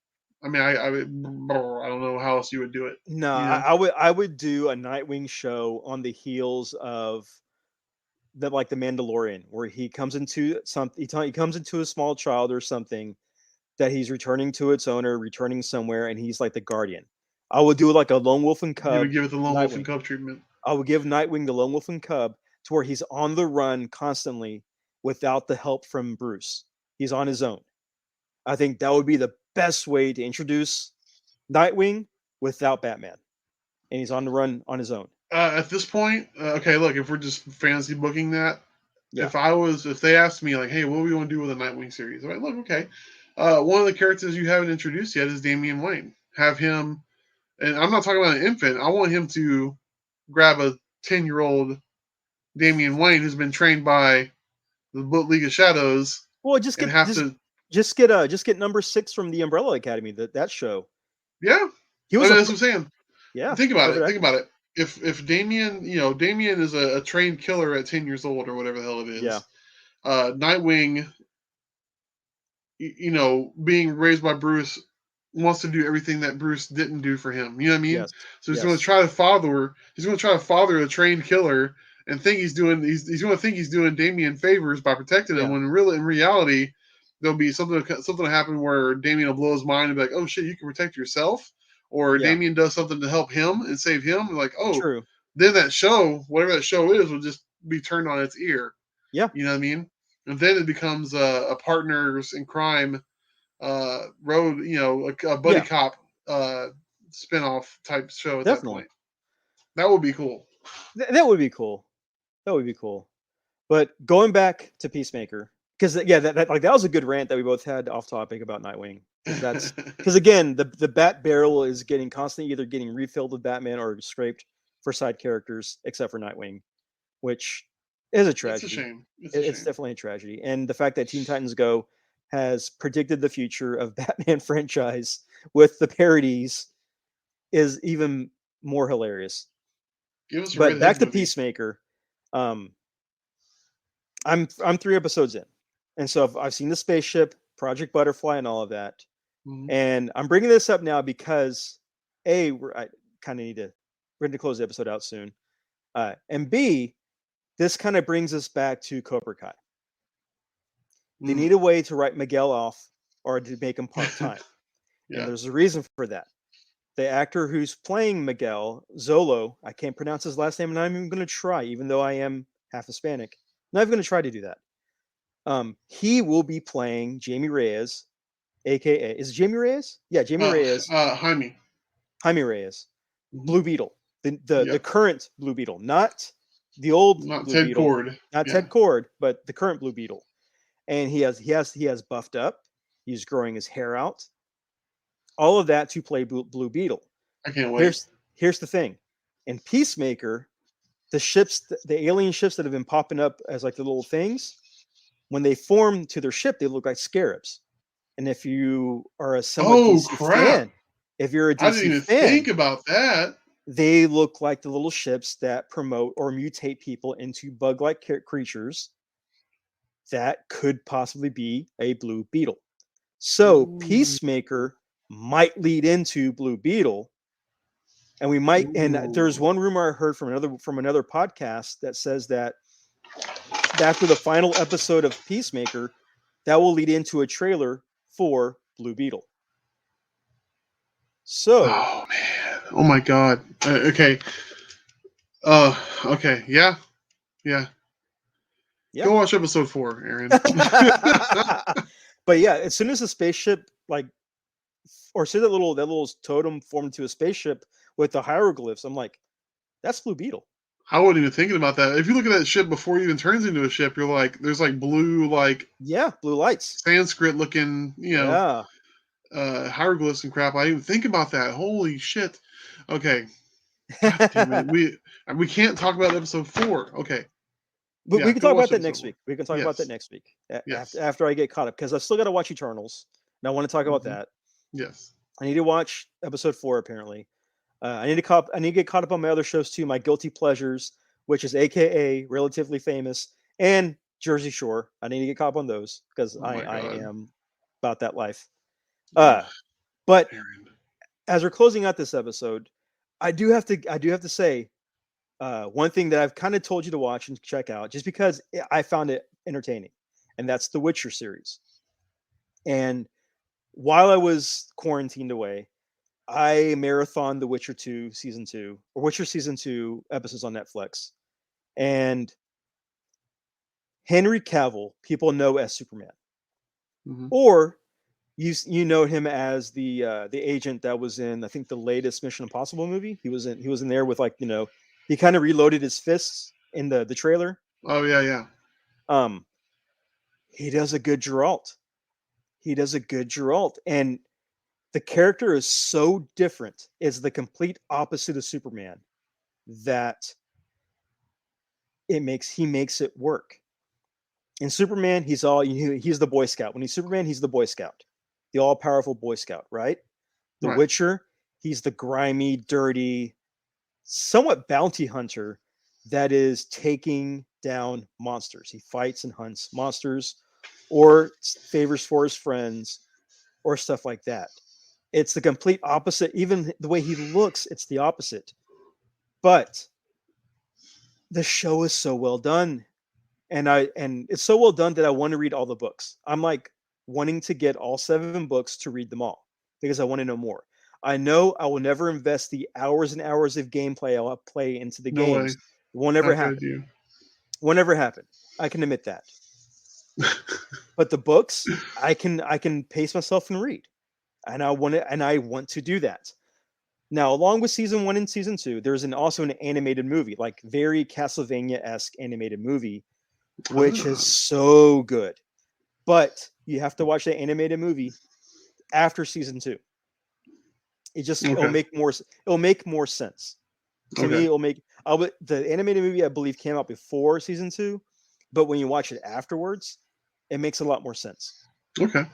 I mean, I don't know how else you would do it. No, you know? I would do a Nightwing show on the heels of the Mandalorian, where he comes into something. He comes into a small child or something that he's returning to its owner, returning somewhere, and he's like the guardian. I would do like a Lone Wolf and Cub. You would give it the Lone Wolf Nightwing. and Cub treatment. I would give Nightwing the Lone Wolf and Cub to where he's on the run constantly without the help from Bruce. He's on his own. I think that would be the best way to introduce Nightwing without Batman. And he's on the run on his own. At this point, okay, look, if we're just fantasy booking that, if they asked me like, hey, what do we want to do with a Nightwing series? I'm like, look, okay. One of the characters you haven't introduced yet is Damian Wayne. Have him, and I'm not talking about an infant. I want him to grab a 10-year-old Damian Wayne who's been trained by the League of Shadows. Well, just get number 6 from the Umbrella Academy. That show. Yeah, that's what I'm saying. Yeah, think about it. If Damian, Damian is a trained killer at 10 years old or whatever the hell it is. Yeah. Nightwing, being raised by Bruce, wants to do everything that Bruce didn't do for him. You know what I mean? Yes. So he's going to try to father. He's going to try to father a trained killer and think he's doing. He's going to think he's doing Damian favors by protecting him. When in reality, there'll be something will happen where Damian will blow his mind and be like, "Oh shit, you can protect yourself." Or Damian does something to help him and save him. Like, oh, true. Then that show, whatever that show is, will just be turned on its ear. Yeah. You know what I mean? And then it becomes a partners in crime road, a buddy cop spinoff type show at that point. That would be cool. That would be cool. That would be cool. But going back to Peacemaker, because that was a good rant that we both had off topic about Nightwing. Because again, the Bat barrel is constantly either getting refilled with Batman or scraped for side characters, except for Nightwing, which is a tragedy. It's a shame. It's definitely a tragedy. And the fact that Teen Titans Go has predicted the future of Batman franchise with the parodies is even more hilarious. But back to Peacemaker, I'm 3 episodes in, and so I've seen the spaceship, Project Butterfly, and all of that. Mm-hmm. And I'm bringing this up now because I kind of we're going to close the episode out soon, and B, this kind of brings us back to Cobra Kai. They need a way to write Miguel off or to make him part-time. And there's a reason for that. The actor who's playing Miguel, Zolo, I can't pronounce his last name, and I'm even going to try, even though I am half Hispanic. I'm not even going to try to do that. He will be playing Jamie Reyes, a.k.a. Is it Jamie Reyes? Yeah, Jamie Reyes. Jaime Reyes. Blue Beetle. The current Blue Beetle. Not the old Not Blue Ted Beetle. Cord. Not Ted Cord, but the current Blue Beetle. And he has buffed up. He's growing his hair out. All of that to play Blue Beetle. I can't wait. Here's the thing. In Peacemaker, the alien ships that have been popping up as like the little things, when they form to their ship, they look like scarabs. And if you are a DC fan, if you're a DC fan, I didn't even think about that. They look like the little ships that promote or mutate people into bug-like creatures that could possibly be a Blue Beetle. So Peacemaker might lead into Blue Beetle, and we might. And there's one rumor I heard from another podcast that says that after the final episode of Peacemaker, that will lead into a trailer for Blue Beetle. So, oh man, oh my god. Okay. Okay. Yeah. Go watch episode 4, Aaron. But yeah, as soon as the spaceship, or say that little totem formed into a spaceship with the hieroglyphs, I'm like, that's Blue Beetle. I wasn't even thinking about that. If you look at that ship before it even turns into a ship, you're like, there's like blue, blue lights, Sanskrit looking, hieroglyphs and crap. I didn't even think about that. Holy shit. Okay. God damn it. We can't talk about episode 4. Okay. But we can talk about that next week. We can talk about that Yes. next week Yes. after I get caught up, because I still got to watch Eternals, and I want to talk about that. Yes. I need to watch episode 4 apparently. I need to get caught up on my other shows too, my guilty pleasures, which is AKA Relatively Famous and Jersey Shore. I need to get caught up on those because I am about that life. But Aaron. as we're closing out this episode, I do have to say one thing that I've kind of told you to watch and check out just because I found it entertaining, and that's the Witcher series. And while I was quarantined away, I marathoned The Witcher 2 season 2 or Witcher season 2 episodes on Netflix. And Henry Cavill, people know as Superman. Or you know him as the agent that was in, I think, the latest Mission Impossible movie. He was in there with he kind of reloaded his fists in the trailer. Oh yeah. He does a good Geralt. And the character is so different. It's the complete opposite of Superman that he makes it work. In Superman, he's the Boy Scout. When he's Superman, he's the Boy Scout, the all-powerful Boy Scout, right? The Witcher, he's the grimy, dirty, somewhat bounty hunter that is taking down monsters. He fights and hunts monsters or favors for his friends or stuff like that. It's the complete opposite. Even the way he looks, it's the opposite. But the show is so well done. And it's so well done that I want to read all the books. I'm like wanting to get all 7 books to read them all because I want to know more. I know I will never invest the hours and hours of gameplay I'll play into the games. It won't ever happen. Won't ever happen. I can admit that. But the books, I can pace myself and read. And I want to do that. Now, along with season 1 and season 2, there's also an animated movie, like very Castlevania-esque animated movie, which is so good. But you have to watch the animated movie after season 2. It'll make more sense. To me, the animated movie, I believe, came out before season 2, but when you watch it afterwards, it makes a lot more sense. Okay.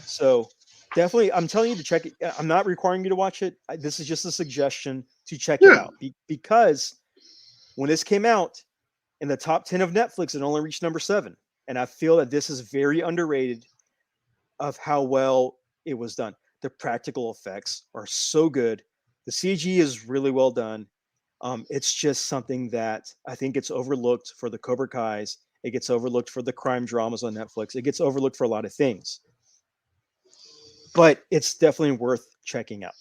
So definitely, I'm telling you to check it. I'm not requiring you to watch it. This is just a suggestion to check it out because when this came out in the top 10 of Netflix, it only reached number 7. And I feel that this is very underrated of how well it was done. The practical effects are so good. The CG is really well done. It's just something that I think gets overlooked for the Cobra Kais. It gets overlooked for the crime dramas on Netflix. It gets overlooked for a lot of things. But it's definitely worth checking out.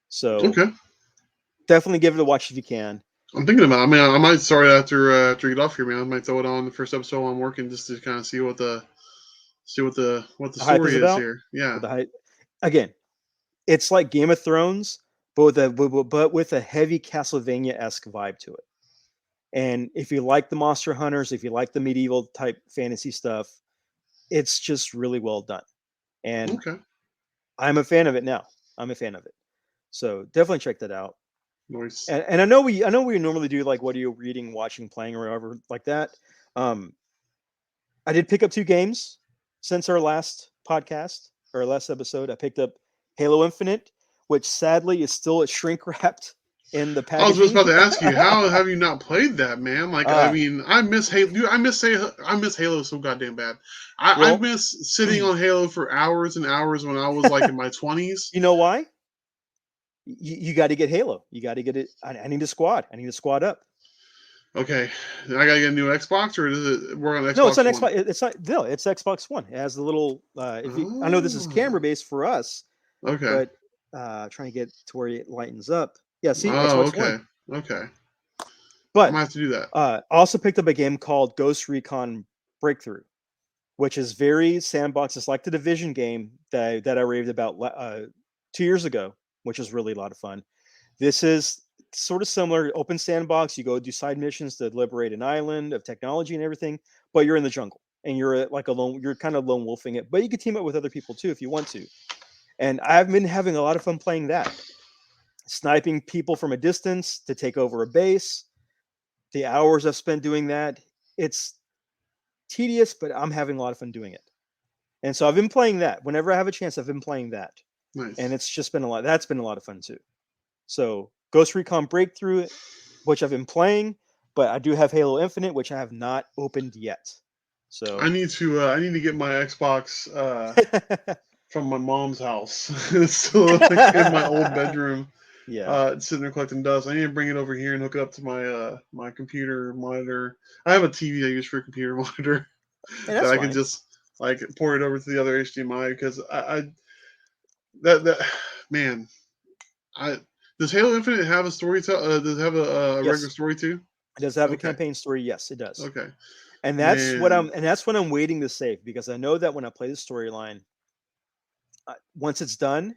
So definitely give it a watch if you can. I'm thinking about it. I mean, I might start after you get off here, man. I might throw it on the first episode while I'm working just to kind of see what the story is here. Yeah. Again, it's like Game of Thrones, but with a heavy Castlevania-esque vibe to it. And if you like the Monster Hunters, if you like the medieval type fantasy stuff, it's just really well done. And I'm a fan of it now. So definitely check that out. Nice. And I know we normally do like what are you reading, watching, playing, or whatever like that. I did pick up 2 games since our last podcast or last episode. I picked up Halo Infinite, which sadly is still shrink wrapped in the I was just packaging. about to ask you, how have you not played that, man? Like, I mean, I miss Halo. Dude, I miss Halo so goddamn bad. I Well, miss sitting on Halo for hours and hours when I was like in my 20s. you know why? You got to get Halo. You got to get it. I need a squad. I need a squad up. Okay, I gotta get a new Xbox, or does it work on Xbox No, it's on One? Xbox. It's not. No, it's Xbox One. It has the little. I know this is camera based for us, Okay. but trying to get to where it lightens up. Yeah, see, Oh, Xbox okay. One. Okay. I But might have to do that. I also picked up a game called Ghost Recon Breakthrough, which is very sandbox. It's like the Division game that I raved about 2 years ago, which is really a lot of fun. This is sort of similar, open sandbox. You go do side missions to liberate an island of technology and everything, but you're in the jungle and you're like alone. You're kind of lone wolfing it, but you can team up with other people too if you want to. And I've been having a lot of fun playing that, sniping people from a distance to take over a base. The hours I've spent doing that, it's tedious, but I'm having a lot of fun doing it. And so I've been playing that. Whenever I have a chance, I've been playing that. Nice. And it's just been a lot. That's been a lot of fun too. So Ghost Recon Breakthrough, which I've been playing, but I do have Halo Infinite, which I have not opened yet. So I need to get my Xbox from my mom's house. It's still like in my old bedroom. yeah. It's sitting there collecting dust. I need to bring it over here and hook it up to my my computer monitor. I have a TV I use for a computer monitor And that that's I fine. can just like pour it over to the other HDMI because I that man, does Halo Infinite have a story? Does it have a Yes. regular story too? It does have a Okay. campaign story. Yes, it does. Okay. And that's what Man. I'm waiting to save, because I know that when I play the storyline, once it's done,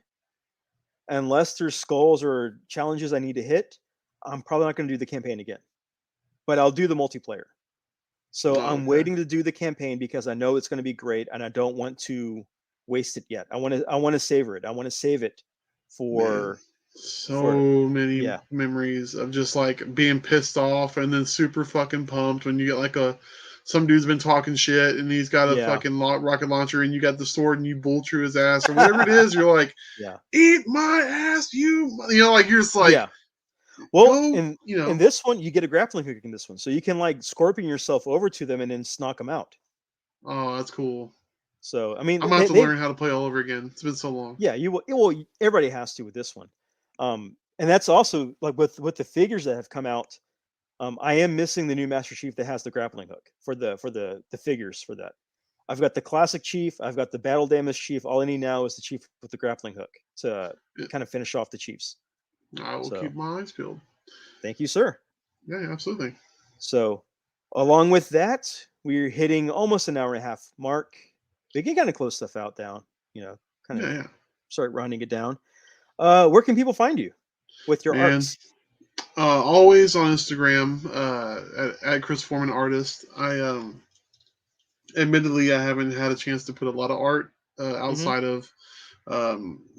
unless there's skulls or challenges I need to hit, I'm probably not going to do the campaign again. But I'll do the multiplayer. So Oh, I'm okay. waiting to do the campaign because I know it's going to be great, and I don't want to waste it yet. I want to savor it. I want to save it Man. for So many yeah. memories of just like being pissed off and then super fucking pumped when you get like some dude's been talking shit and he's got a Yeah. fucking rocket launcher and you got the sword and you bull through his ass or whatever it is. You're like, Yeah. eat my ass, like you're just like, Yeah. Well, go, in this one, you get a grappling hook in this one, so you can like scorpion yourself over to them and then knock them out. Oh, that's cool. So I mean, I'm gonna have to learn how to play all over again. It's been so long. yeah, you will. Everybody has to with this one, and that's also like with the figures that have come out. I am missing the new Master Chief that has the grappling hook for the figures for that. I've got the classic Chief. I've got the battle damage Chief. All I need now is the Chief with the grappling hook to kind of finish off the Chiefs. I will keep my eyes peeled. Thank you, sir. Yeah, absolutely. So, along with that, we're hitting almost an hour and a half mark. We can kind of close stuff out down, kind of start rounding it down. Where can people find you with your arts? Always on Instagram at Chris Foreman Artist. Admittedly, I haven't had a chance to put a lot of art outside of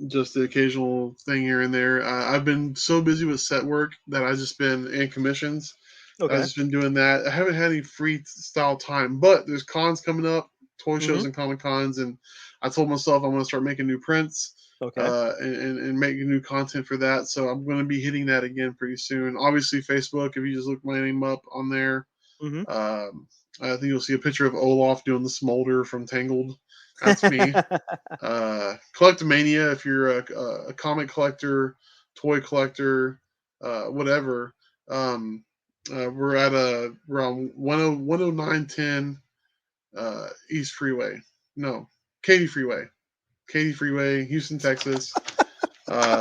just the occasional thing here and there. I've been so busy with set work that I've just been in commissions. Okay. I've just been doing that. I haven't had any freestyle time, but there's cons coming up, toy shows and Comic Cons, and I told myself I'm going to start making new prints. Okay. And making new content for that. So I'm going to be hitting that again pretty soon. Obviously, Facebook, if you just look my name up on there, I think you'll see a picture of Olaf doing the smolder from Tangled. That's me. Collectomania, if you're a comic collector, toy collector, whatever, we're around 10910 East Freeway. No, Katy Freeway, Houston, Texas,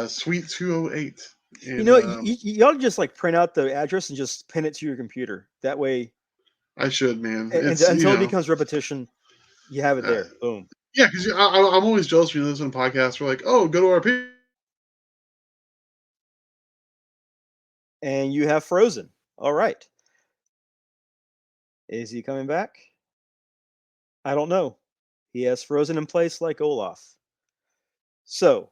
Suite 208. And, you ought to just like print out the address and just pin it to your computer. That way, I should, man. Until it becomes repetition, you have it there. Boom. Yeah, because I'm always jealous when you listen to podcasts. We're like, oh, go to our page. And you have Frozen. All right. Is he coming back? I don't know. He has frozen in place like Olaf. So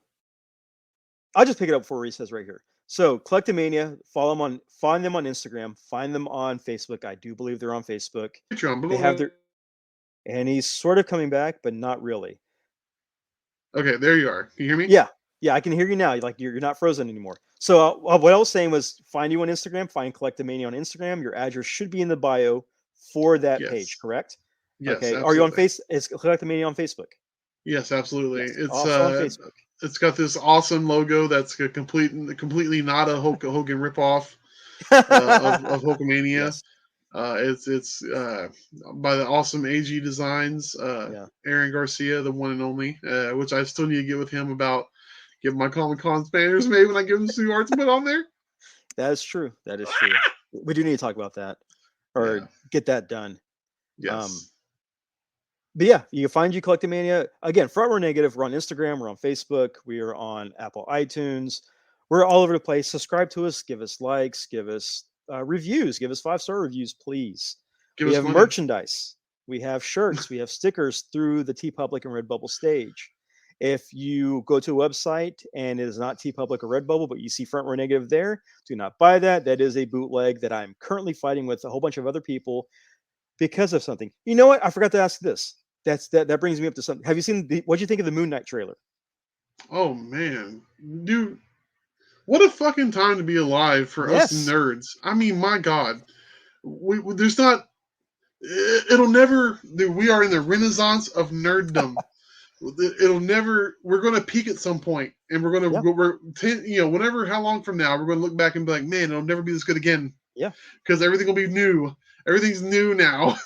I'll just pick it up before he says right here. So Collectomania, find them on Instagram, find them on Facebook. I do believe they're on Facebook. They have and he's sort of coming back, but not really. Okay, there you are. Can you hear me? Yeah, I can hear you now. Like you're not frozen anymore. So what I was saying was find you on Instagram, find Collectomania on Instagram. Your address should be in the bio for that Yes. page, correct? Yes, Okay. absolutely. Are you on Is Collectomania on Facebook? Yes, absolutely. Yes, It's also on Facebook. It's got this awesome logo that's completely not a Hulk Hogan ripoff of Hulkamania. Yes. It's by the awesome AG Designs, Yeah. Aaron Garcia, the one and only, which I still need to get with him about getting my Comic Con banners made when I give him some art to put on there. That is true. That is true. We do need to talk about that or get that done. Yes. But yeah, you can find you Collectomania. Again, Front Row Negative. We're on Instagram. We're on Facebook. We are on Apple iTunes. We're all over the place. Subscribe to us. Give us likes. Give us reviews. Give us 5-star reviews, please. We have money. merchandise. We have shirts. We have stickers through the TeePublic and Redbubble stage. If you go to a website and it is not TeePublic or Redbubble, but you see Front Row Negative there, do not buy that. That is a bootleg that I'm currently fighting with a whole bunch of other people because of something. You know what? I forgot to ask this. That brings me up to something. Have you seen what do you think of the Moon Knight trailer? Oh man, dude, what a fucking time to be alive for us nerds. I mean, my God, there's not. It'll never. Dude, we are in the renaissance of nerddom. It'll never. We're going to peak at some point, and we're going to. Whenever, how long from now, we're going to look back and be like, man, it'll never be this good again. Yeah, because everything will be new. Everything's new now.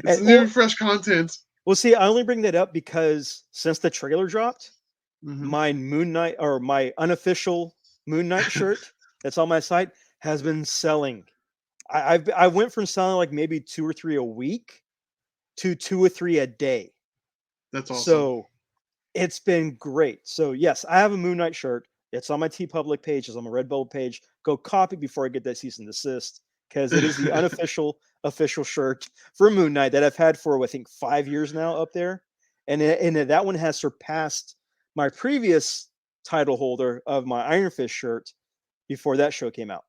It's new, fresh content. Well, see, I only bring that up because since the trailer dropped, my Moon Knight or my unofficial Moon Knight shirt that's on my site has been selling. I went from selling like maybe 2 or 3 a week to 2 or 3 a day. That's awesome. So it's been great. So yes, I have a Moon Knight shirt. It's on my TeePublic page. It's on my Redbubble page. Go copy before I get that cease and desist because it is the unofficial official shirt for Moon Knight that I've had for I think 5 years now up there, and that one has surpassed my previous title holder of my Iron Fist shirt before that show came out.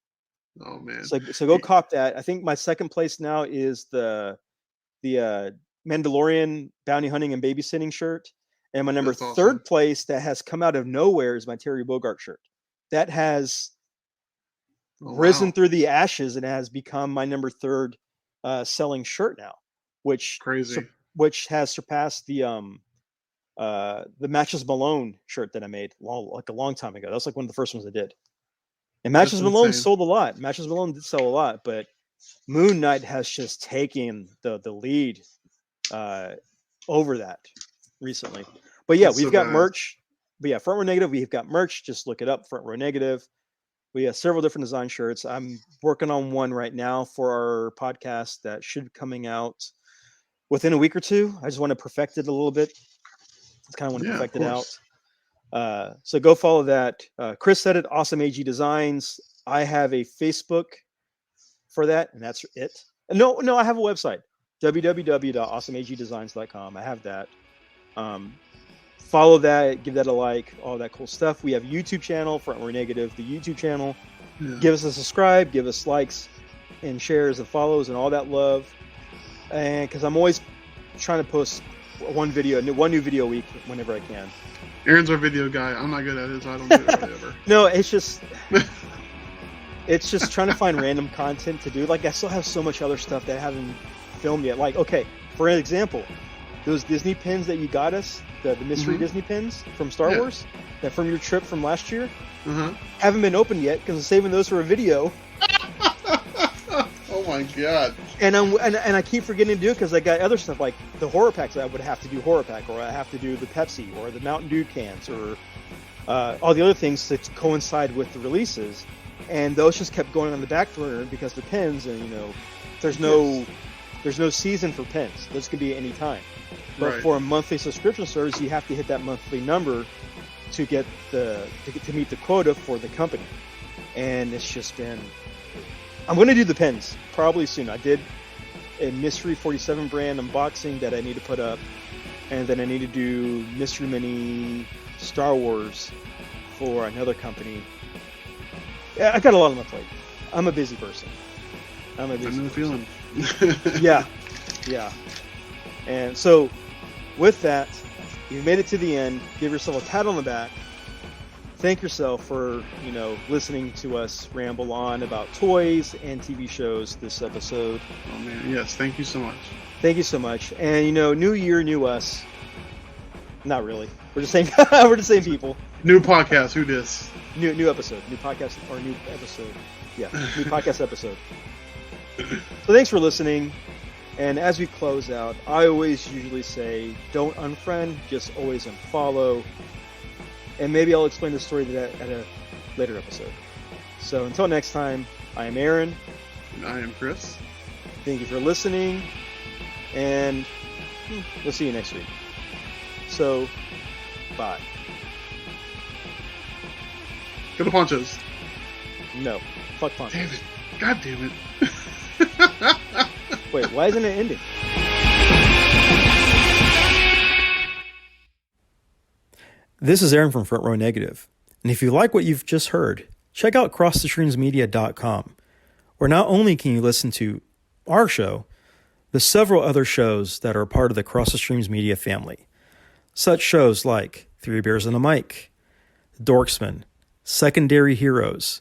Oh man! So go cop that. I think my second place now is the Mandalorian bounty hunting and babysitting shirt, and my number third place that has come out of nowhere is my Terry Bogard shirt. That has risen through the ashes and has become my number 3rd selling shirt now, which has surpassed the Matches Malone shirt that I made a long time ago. That was like one of the first ones I did. And Matches Malone sold a lot. Matches Malone did sell a lot, but Moon Knight has just taken the lead over that recently. But yeah, we've got merch. But yeah, Front Row Negative, we've got merch. Just look it up, Front Row Negative. We have several different design shirts. I'm working on one right now for our podcast that should be coming out within a week or 2. I just want to perfect it a little bit. Just kind of want to perfect it out. So go follow that. Chris said it, Awesome AG Designs. I have a Facebook for that, and that's it. No, I have a website, www.awesomeagdesigns.com. I have that. Follow that, give that a like, all that cool stuff. We have a YouTube channel, Front Row Negative, the YouTube channel. Yeah. Give us a subscribe, give us likes and shares and follows and all that love. And because I'm always trying to post one new video a week whenever I can. Aaron's our video guy. I'm not good at it, so I don't do it whatever. No, it's just trying to find random content to do. Like I still have so much other stuff that I haven't filmed yet. Like, okay, for an example, those Disney pins that you got us, the mystery Disney pins from Star Wars, that from your trip from last year, haven't been opened yet because I'm saving those for a video. Oh my god! And I keep forgetting to do it because I got other stuff like the horror packs. I would have to do horror pack, or I have to do the Pepsi or the Mountain Dew cans, or all the other things that coincide with the releases. And those just kept going on the back burner because the pins, and there's no season for pins. Those could be at any time. But for a monthly subscription service, you have to hit that monthly number to get to meet the quota for the company. And it's just been. I'm going to do the pins probably soon. I did a Mystery 47 brand unboxing that I need to put up, and then I need to do Mystery Mini Star Wars for another company. Yeah, I got a lot on my plate. I'm a busy person. I know the feeling. Yeah. And so, with that, you made it to the end. Give yourself a pat on the back thank yourself for, listening to us ramble on about toys and TV shows this episode. Oh man, yes, thank you so much. Thank you so much. And new year, new us. Not really. We're just saying we're the same people. New podcast, who dis? New episode. New podcast or new episode. Yeah, new podcast episode. So thanks for listening. And as we close out, I always usually say, don't unfriend, just always unfollow. And maybe I'll explain the story to that at a later episode. So until next time, I am Aaron. And I am Chris. Thank you for listening. And we'll see you next week. So, bye. Go to Ponchos. No. Fuck Ponchos. Damn it. God damn it. Wait, why isn't it ending? This is Aaron from Front Row Negative. And if you like what you've just heard, check out CrossTheStreamsMedia.com, where not only can you listen to our show, but several other shows that are part of the Cross the Streams Media family. Such shows like Three Bears and a Mic, Dorksman, Secondary Heroes,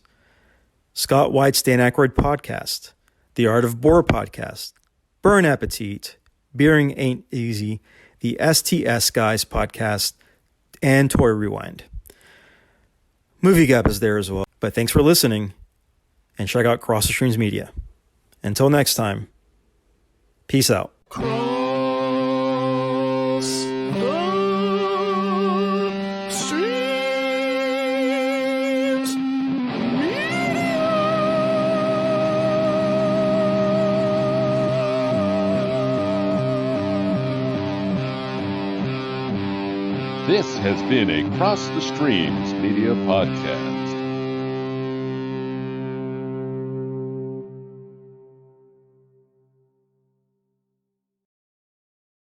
Scott White's Dan Aykroyd Podcast, The Art of Boar Podcast, Burn Appetit, Beering Ain't Easy, the STS Guys Podcast, and Toy Rewind. Movie Gap is there as well. But thanks for listening, and check out Cross the Streams Media. Until next time, peace out. This has been a Cross the Streams Media Podcast.